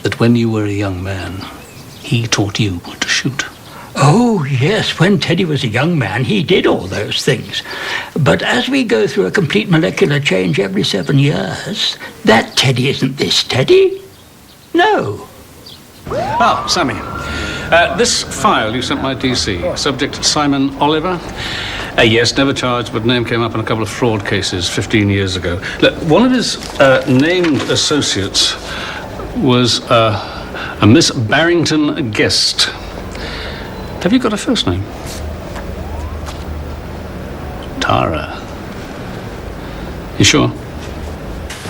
that when you were a young man, he taught you to shoot. Oh, yes, when Teddy was a young man, he did all those things. But as we go through a complete molecular change every 7 years, that Teddy isn't this Teddy. No. Ah, Sammy. This file you sent my DC, subject Simon Oliver. Yes, never charged, but name came up in a couple of fraud cases 15 years ago. Look, one of his named associates was a Miss Barrington Guest. Have you got a first name? Tara. You sure?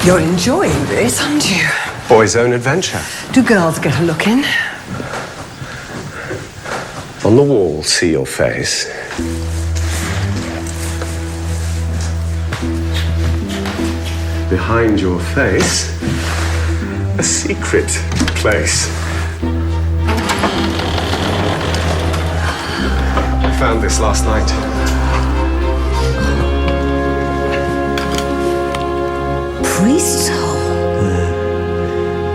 You're enjoying this, aren't you? Boy's own adventure. Do girls get a look in? On the wall, see your face. Behind your face, a secret place. I found this last night. Priest's hole.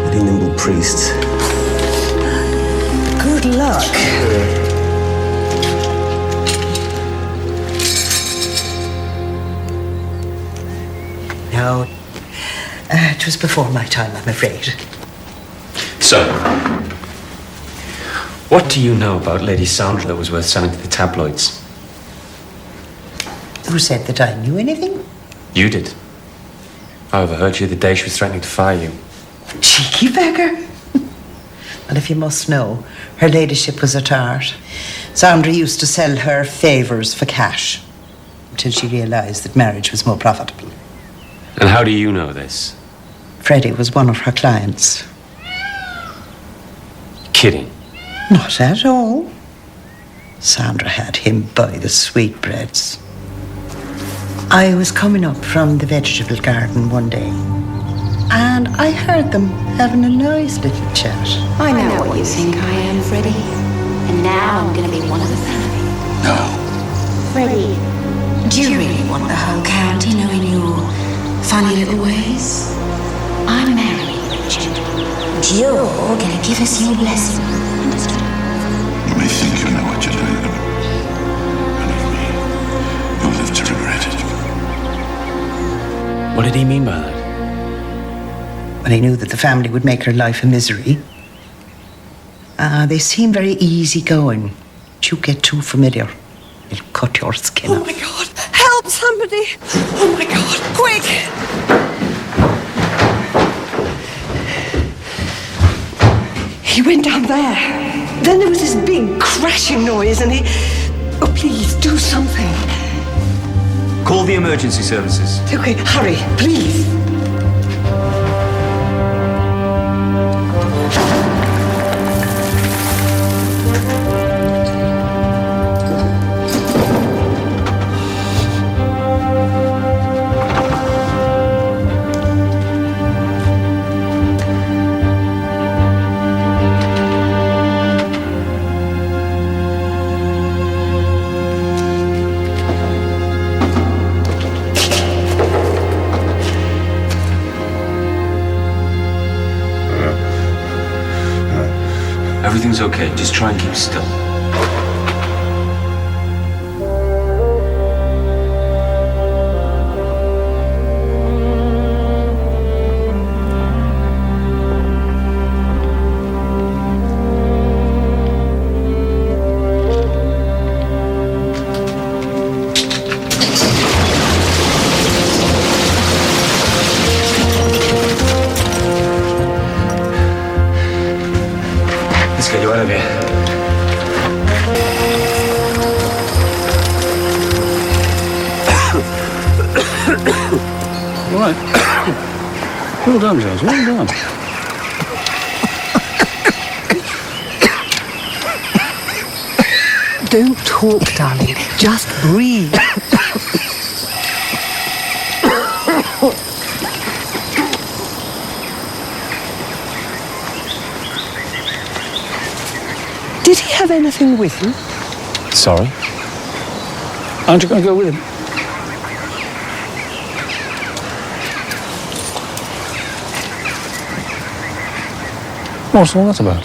Very nimble priests. Good luck. No, it was before my time, I'm afraid. So, what do you know about Lady Sandra that was worth selling to the tabloids? Who said that I knew anything? You did. I overheard you the day she was threatening to fire you. Cheeky beggar. And if you must know, her ladyship was a tart. Sandra used to sell her favours for cash until she realised that marriage was more profitable. And how do you know this? Freddie was one of her clients. Kidding. Not at all. Sandra had him buy the sweetbreads. I was coming up from the vegetable garden one day, and I heard them having a nice little chat. I know what you think I am, Freddie. And now I'm going to be one of the family. No. Freddie, do you really want the whole county knowing your funny little ways? I'm marrying Richard. And you're going to give us your blessing. Understood? You may think you know what you're doing, but believe me, you'll live to regret it. What did he mean by that? When he knew that the family would make her life a misery. They seem very easygoing. But you get too familiar, it'll cut your skin off. Oh my God! Help somebody! Oh my God! Quick! He went down there. Then there was this big crashing noise and he... Oh, please, do something. Call the emergency services. Okay, hurry, please. Everything's okay. Just try and keep still. Let's get you out of here. All right. Well done, Jones. Well done. Don't talk, darling. Just breathe. Did he have anything with him? Sorry? Aren't you going to go with him? What's all that about?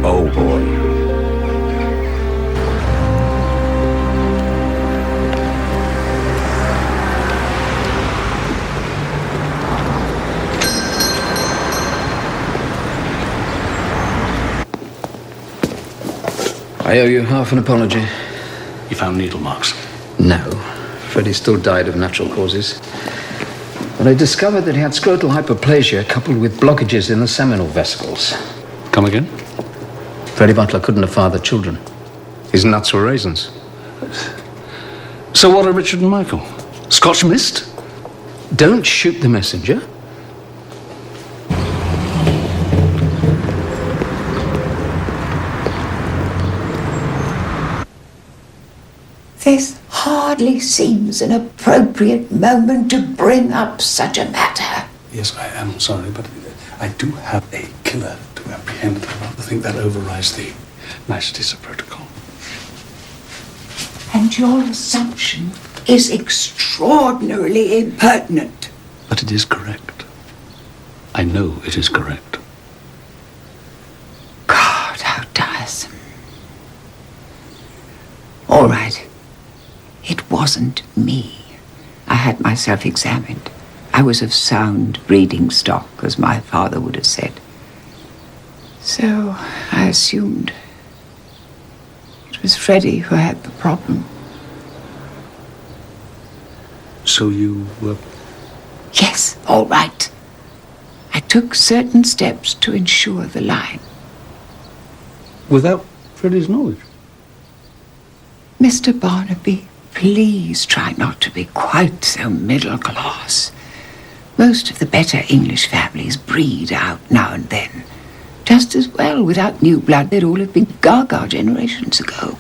Oh, boy. I owe you half an apology. You found needle marks? No. Freddie still died of natural causes. But I discovered that he had scrotal hyperplasia coupled with blockages in the seminal vesicles. Come again? Freddie Butler couldn't have fathered children. His nuts were raisins. So what are Richard and Michael? Scotch mist? Don't shoot the messenger. This hardly seems an appropriate moment to bring up such a matter. Yes, I am sorry, but I do have a killer to apprehend. I rather think that overrides the niceties of protocol. And your assumption is extraordinarily impertinent. But it is correct. I know it is correct. God, how tiresome. All right. It wasn't me. I had myself examined. I was of sound breeding stock, as my father would have said. So I assumed it was Freddie who had the problem. So you were... Yes, all right. I took certain steps to ensure the line. Without Freddie's knowledge? Mr. Barnaby, please try not to be quite so middle class. Most of the better English families breed out now and then. Just as well, without new blood, they'd all have been gaga generations ago.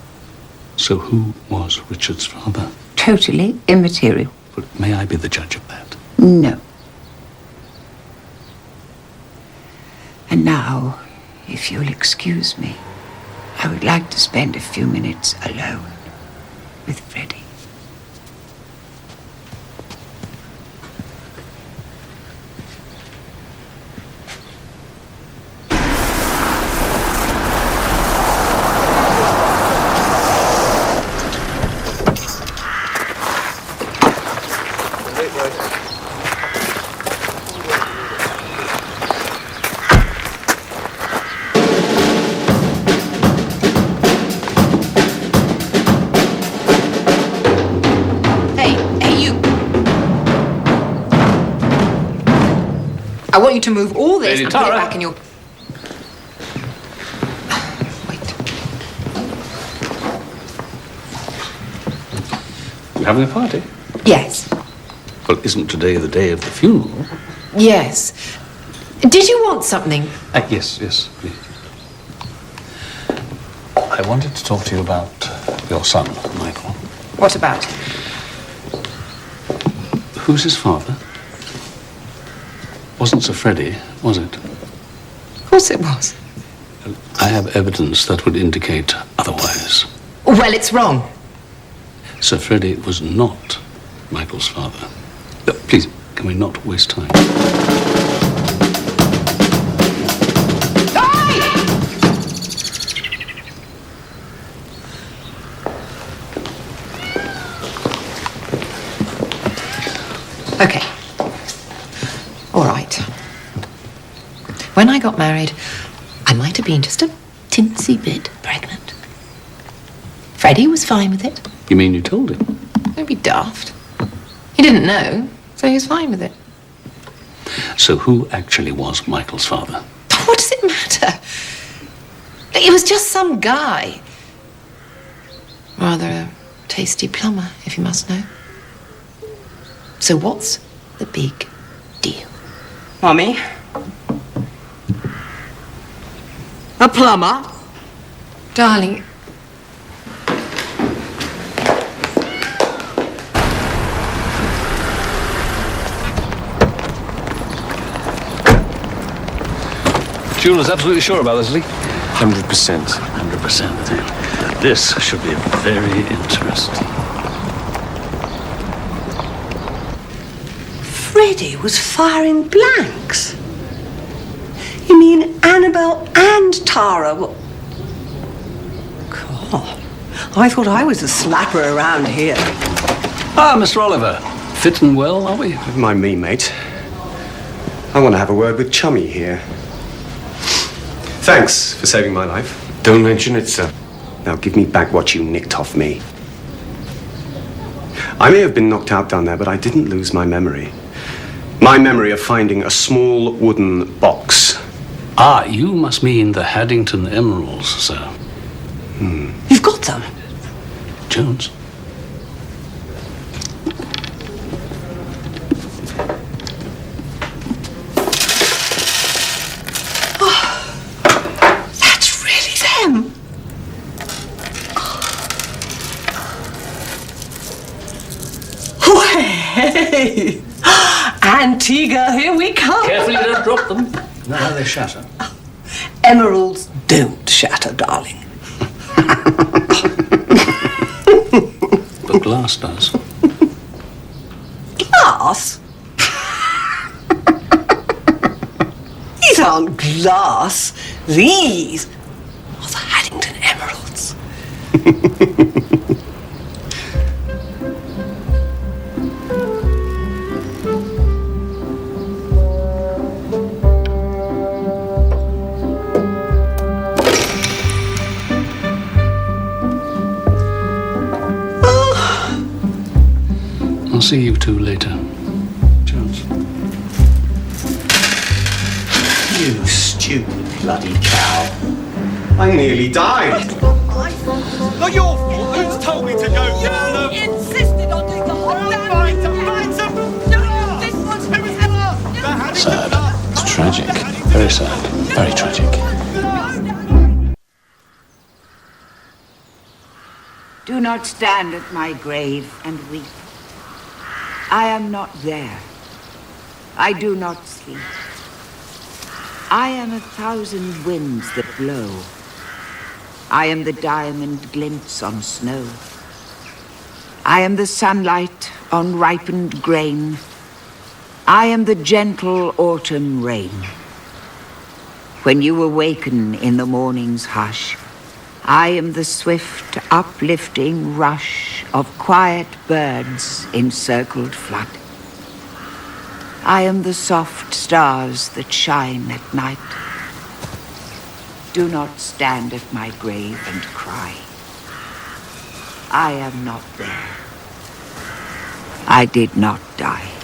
So who was Richard's father? Totally immaterial. But may I be the judge of that? No. And now, if you'll excuse me, I would like to spend a few minutes alone with Freddie. I want you to move all this Lady and put it Tara. back in your... You having a party? Yes. Well, isn't today the day of the funeral? Yes. Did you want something? Yes, please. I wanted to talk to you about your son, Michael. What about? Who's his father? Wasn't Sir Freddie, was it? Of course it was. I have evidence that would indicate otherwise. Well, it's wrong. Sir Freddie was not Michael's father. Please, can we not waste time? Okay. All right. When I got married, I might have been just a tinsy bit pregnant. Freddie was fine with it. You mean you told him? Don't be daft. He didn't know, so he was fine with it. So who actually was Michael's father? What does it matter? It was just some guy. Rather a tasty plumber, if you must know. So what's the big deal? Mummy? A plumber? Darling. Jeweller's absolutely sure about this, Lee? 100%. 100%. This should be very interesting. Freddie was firing blanks. You mean Annabelle and Tara were... God, I thought I was a slapper around here. Ah, Mr. Oliver. Fit and well, are we? Never mind me, mate. I want to have a word with Chummy here. Thanks for saving my life. Don't mention it, sir. Now give me back what you nicked off me. I may have been knocked out down there, but I didn't lose my memory. My memory of finding a small wooden box. Ah, you must mean the Haddington emeralds, sir. You've got them? Jones. That's really them. Way! Antigua, here we come. Carefully, don't drop them. Know how they shatter. Emeralds don't shatter, darling. But glass does. Glass? These aren't glass. These are the Haddington emeralds. I'll see you two later. Jones. You stupid bloody cow. I nearly died. Not your fault. Who's told me to go down them? You insisted on doing the whole damn thing. No, this one's Sad. It's tragic. Very sad. Very tragic. Do not stand at my grave and weep. I am not there. I do not sleep. I am 1,000 winds that blow. I am the diamond glints on snow. I am the sunlight on ripened grain. I am the gentle autumn rain. When you awaken in the morning's hush, I am the swift, uplifting rush of quiet birds in circled flood. I am the soft stars that shine at night. Do not stand at my grave and cry. I am not there. I did not die.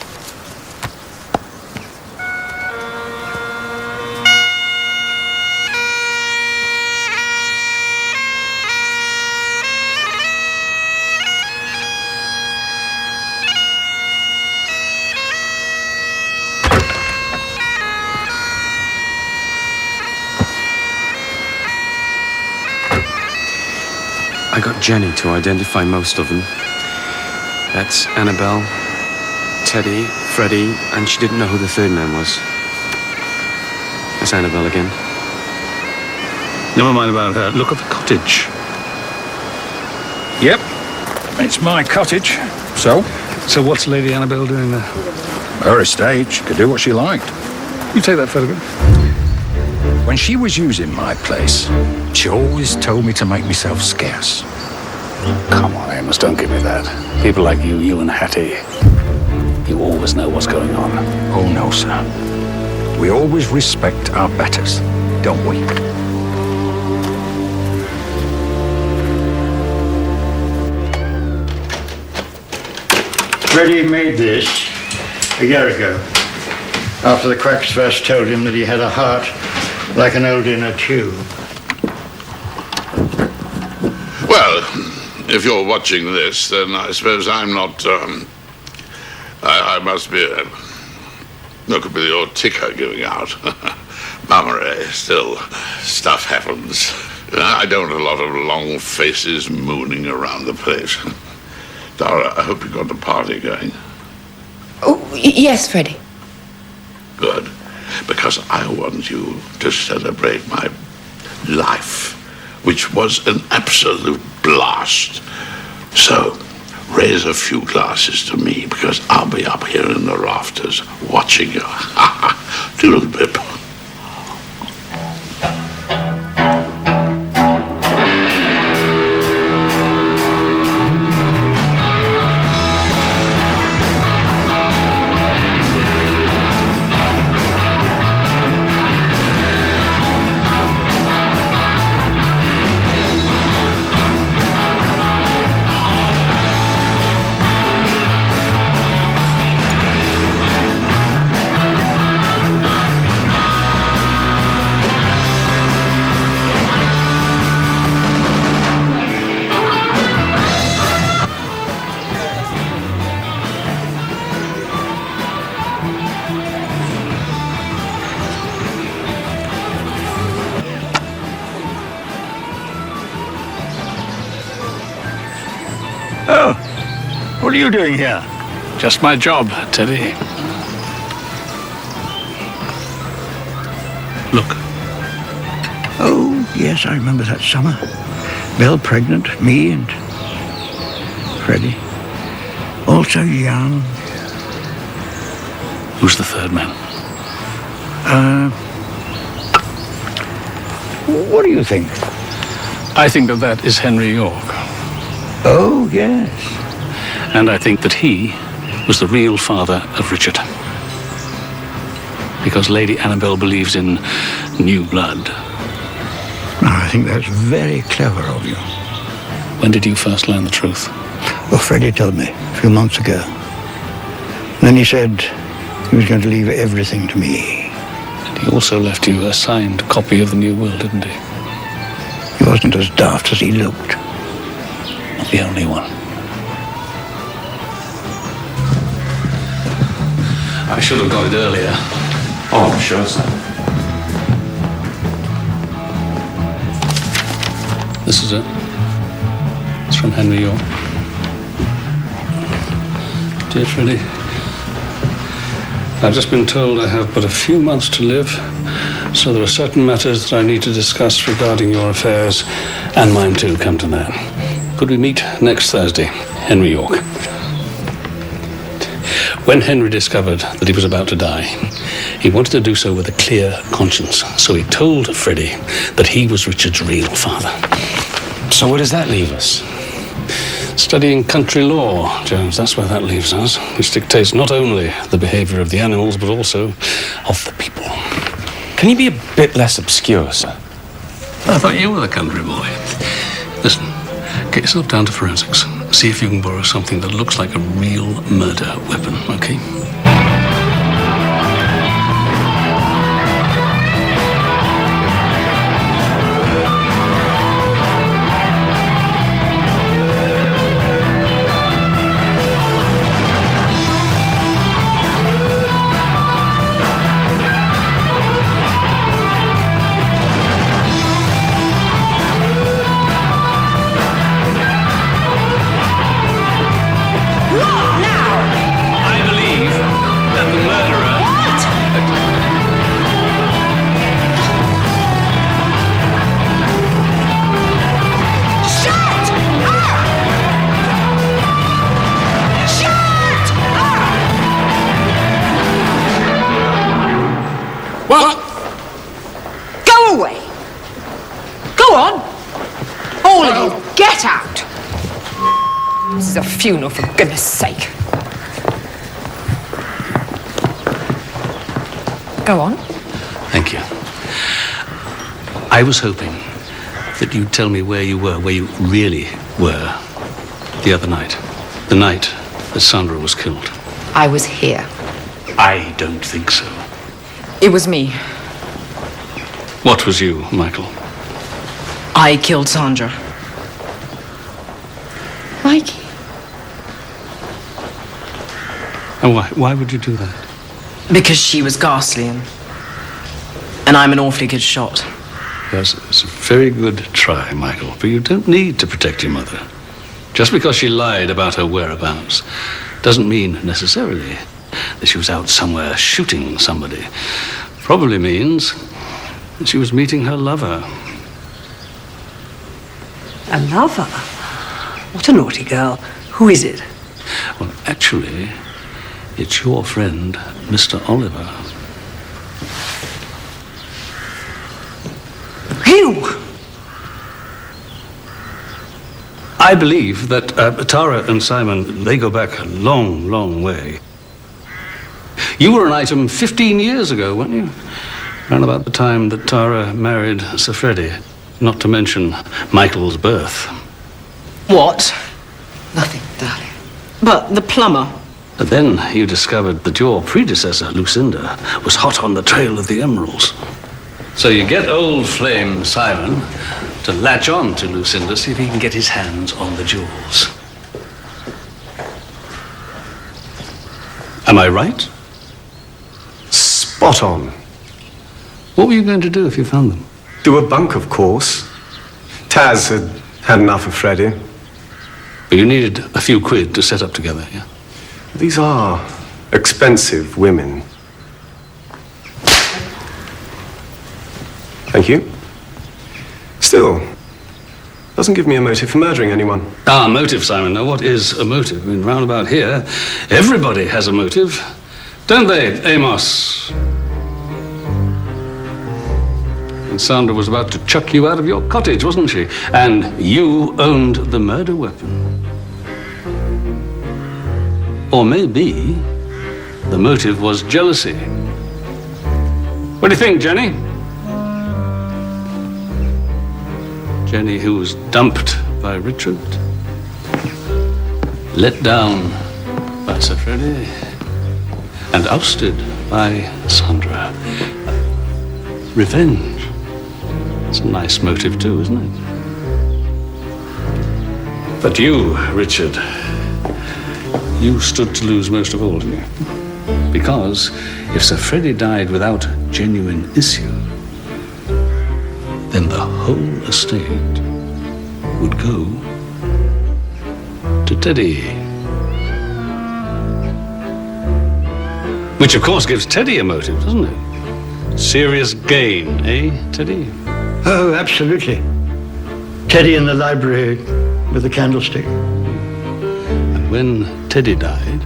I got Jenny to identify most of them. That's Annabelle, Teddy, Freddie, and she didn't know who the third man was. That's Annabelle again. Never mind about her. Look at the cottage. Yep. It's my cottage. So? So what's Lady Annabelle doing there? Her estate. She could do what she liked. You take that photograph. When she was using my place, she always told me to make myself scarce. Come on, Amos, don't give me that. People like you and Hattie, you always know what's going on. Oh, no, sir. We always respect our betters, don't we? Freddie made this a year ago, after the quacks first told him that he had a heart like an old inner tube. Well, if you're watching this, then I suppose I'm not, I must be, look, could be the old ticker giving out. Mummery, still, stuff happens. I don't want a lot of long faces mooning around the place. Dara, I hope you got the party going. Oh, yes, Freddie. Good. Because I want you to celebrate my life, which was an absolute blast. So, raise a few glasses to me, because I'll be up here in the rafters watching you. Doodle-bip. Oh, what are you doing here? Just my job, Teddy. Look. Oh, yes, I remember that summer. Belle pregnant, me and Freddie. All so young. Who's the third man? What do you think? I think that is Henry York. Oh, yes. And I think that he was the real father of Richard. Because Lady Annabelle believes in new blood. I think that's very clever of you. When did you first learn the truth? Well, Freddie told me a few months ago. Then he said he was going to leave everything to me. And he also left you a signed copy of the New Will, didn't he? He wasn't as daft as he looked. Not the only one. I should have got it earlier. Oh, sure, sir. This is it. It's from Henry York. Dear Freddie, I've just been told I have but a few months to live, so there are certain matters that I need to discuss regarding your affairs, and mine too, come to that. Could we meet next Thursday? Henry York. When Henry discovered that he was about to die, he wanted to do so with a clear conscience, so he told Freddie that he was Richard's real father. So where does that leave us? Studying country law, Jones, that's where that leaves us, which dictates not only the behaviour of the animals, but also of the people. Can you be a bit less obscure, sir? I thought you were the country boy. Listen, get yourself down to forensics. See if you can borrow something that looks like a real murder weapon, okay? I believe What? Go away. Go on. All of you, get out. This is a funeral, for goodness sake. Go on. Thank you. I was hoping that you'd tell me where you really were the other night. The night that Sandra was killed. I was here. I don't think so. It was me. What was you, Michael? I killed Sandra. Mikey. And why? Why would you do that? Because she was ghastly and I'm an awfully good shot. Yes, it's a very good try, Michael, but you don't need to protect your mother. Just because she lied about her whereabouts doesn't mean necessarily that she was out somewhere shooting somebody. Probably means that she was meeting her lover. A lover? What a naughty girl. Who is it? Well, actually, it's your friend, Mr. Oliver. You! I believe that Tara and Simon, they go back a long, long way. You were an item 15 years ago, weren't you? Around about the time that Tara married Sir Freddie, not to mention Michael's birth. What? Nothing, darling. But the plumber. But then you discovered that your predecessor, Lucinda, was hot on the trail of the emeralds. So you get old flame Simon to latch on to Lucinda, see if he can get his hands on the jewels. Am I right? Spot on. What were you going to do if you found them? Do a bunk, of course. Taz had enough of Freddie. But you needed a few quid to set up together, yeah? These are expensive women. Thank you. Still, doesn't give me a motive for murdering anyone. Ah, motive, Simon. Now, what is a motive? I mean, round about here, everybody has a motive. Don't they, Amos? And Sandra was about to chuck you out of your cottage, wasn't she? And you owned the murder weapon. Or maybe the motive was jealousy. What do you think, Jenny? Jenny, who was dumped by Richard, let down by Sir Freddie, and ousted by Sandra. Revenge. It's a nice motive too, isn't it? But you, Richard, you stood to lose most of all, didn't you? Because if Sir Freddie died without genuine issue, then the whole estate would go to Teddy. Which, of course, gives Teddy a motive, doesn't it? Serious gain, eh, Teddy? Oh, absolutely. Teddy in the library with the candlestick. And when Teddy died,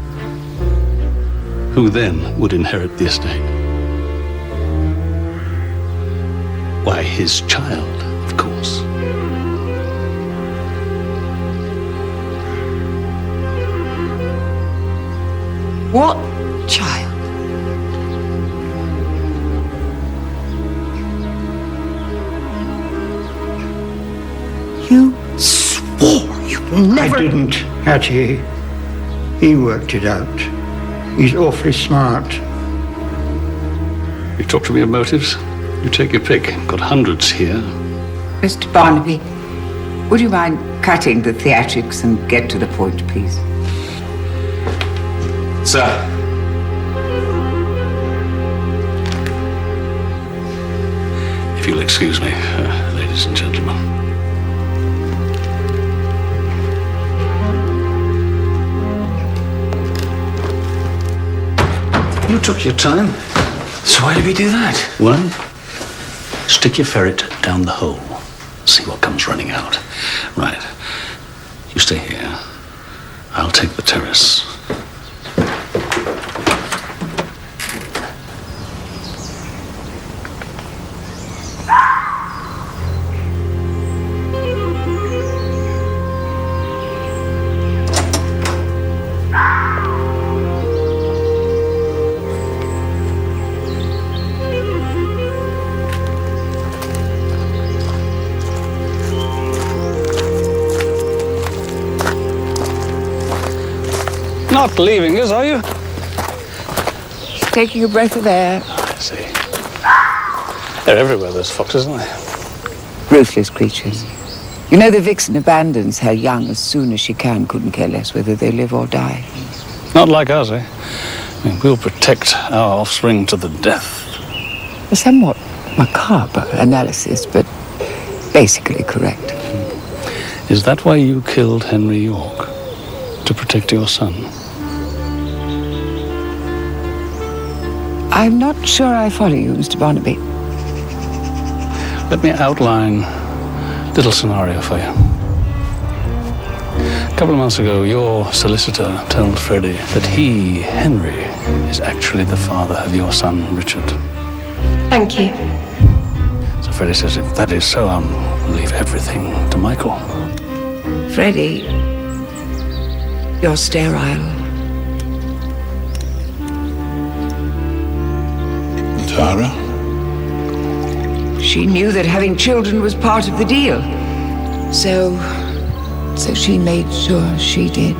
who then would inherit the estate? Why, his child, of course. What child? You swore you'd never... I didn't, Hattie. He worked it out. He's awfully smart. You talk to me of motives? You take your pick. Got hundreds here. Mr. Barnaby, would you mind cutting the theatrics and get to the point, please? Sir. If you'll excuse me, ladies and gentlemen. You took your time. So why did we do that? Well, stick your ferret down the hole. See what comes running out. Right. You stay here. I'll take the terrace. not leaving us, are you? Taking a breath of air. I see. They're everywhere, those foxes, aren't they? Ruthless creatures. You know, the Vixen abandons her young as soon as she can, couldn't care less whether they live or die. Not like us, eh? I mean, we'll protect our offspring to the death. A somewhat macabre analysis, but basically correct. Is that why you killed Henry York? To protect your son? I'm not sure I follow you, Mr. Barnaby. Let me outline a little scenario for you. A couple of months ago, your solicitor told Freddie that he, Henry, is actually the father of your son, Richard. Thank you. So Freddie says, if that is so, I'll leave everything to Michael. Freddie, you're sterile. Tara? She knew that having children was part of the deal. So she made sure she did.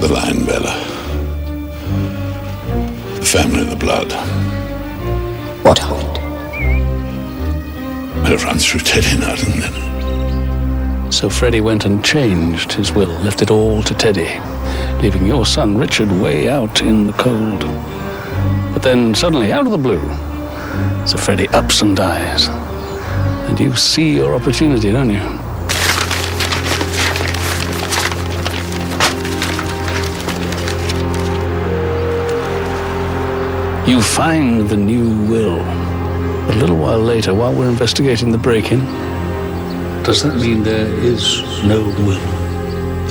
The line, Bella. The family of the blood. What of it? It runs through Teddy now, doesn't it? So Freddie went and changed his will, left it all to Teddy, leaving your son Richard way out in the cold. But then suddenly, out of the blue, so Freddie ups and dies. And you see your opportunity, don't you? You find the new will. A little while later, while we're investigating the break-in. Does that mean there is no will?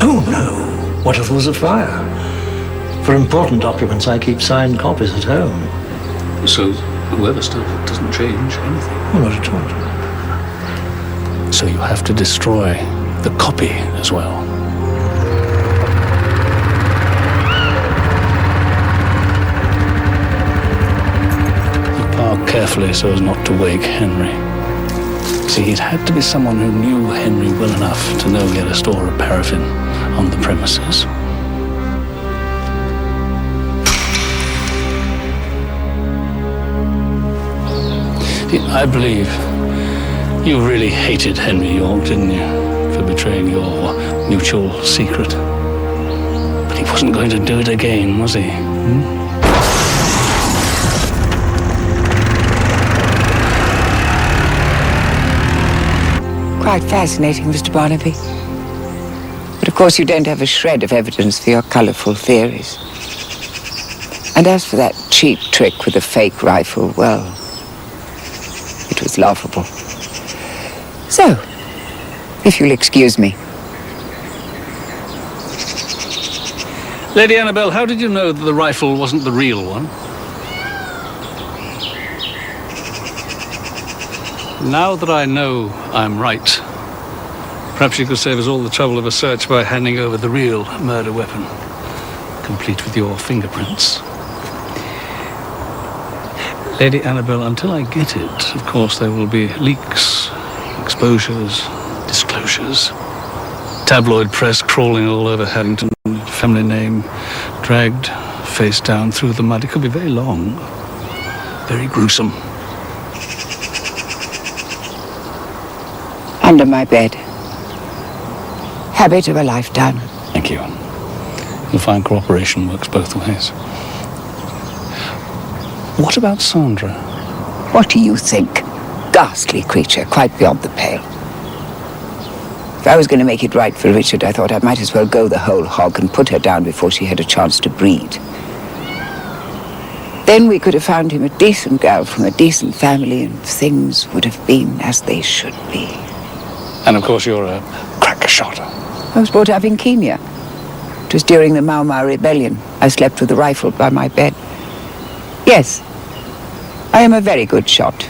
Oh, no. What if there was a fire? For important documents, I keep signed copies at home. So the weather stuff doesn't change anything? Oh, not at all. So you have to destroy the copy as well. You park carefully so as not to wake Henry. See, it had to be someone who knew Henry well enough to know he had a store of paraffin on the premises. I believe you really hated Henry York, didn't you, for betraying your mutual secret? But he wasn't going to do it again, was he? Quite fascinating, Mr. Barnaby. But of course you don't have a shred of evidence for your colourful theories. And as for that cheap trick with a fake rifle, well, it was laughable. So, if you'll excuse me. Lady Annabelle, how did you know that the rifle wasn't the real one? Now that I know I'm right, perhaps you could save us all the trouble of a search by handing over the real murder weapon, complete with your fingerprints. Lady Annabelle, until I get it, of course, there will be leaks, exposures, disclosures. Tabloid press crawling all over Haddington, family name dragged face down through the mud. It could be very long, very gruesome. Under my bed. Habit of a lifetime. Thank you. You'll find cooperation works both ways. What about Sandra? What do you think? Ghastly creature, quite beyond the pale. If I was going to make it right for Richard, I thought I might as well go the whole hog and put her down before she had a chance to breed. Then we could have found him a decent girl from a decent family and things would have been as they should be. And of course you're a cracker shot. I was brought up in Kenya. It was during the Mau Mau rebellion. I slept with a rifle by my bed. Yes, I am a very good shot.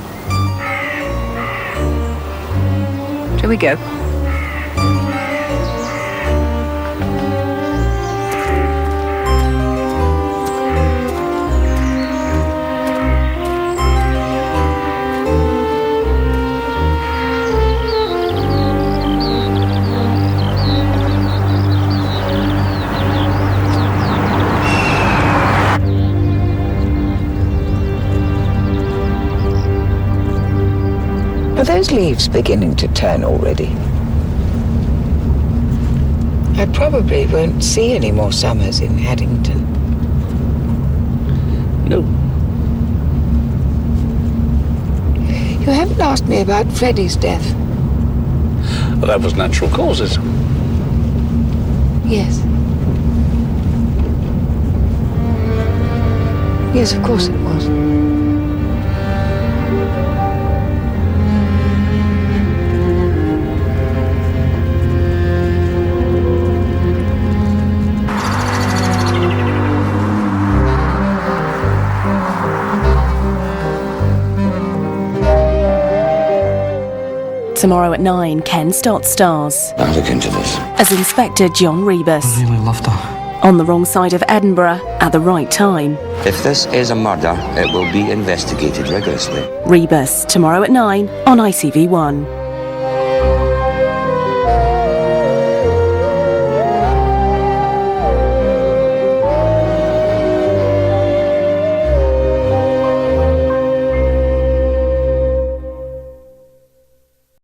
Shall we go? Are those leaves beginning to turn already? I probably won't see any more summers in Haddington. No. You haven't asked me about Freddie's death. Well, that was natural causes. Yes. Yes, of course it was. Tomorrow at 9, Ken Stott stars I'll look into this. as Inspector John Rebus. I really loved her. On the wrong side of Edinburgh at the right time. If this is a murder, it will be investigated rigorously. Rebus, tomorrow at 9 on ITV1.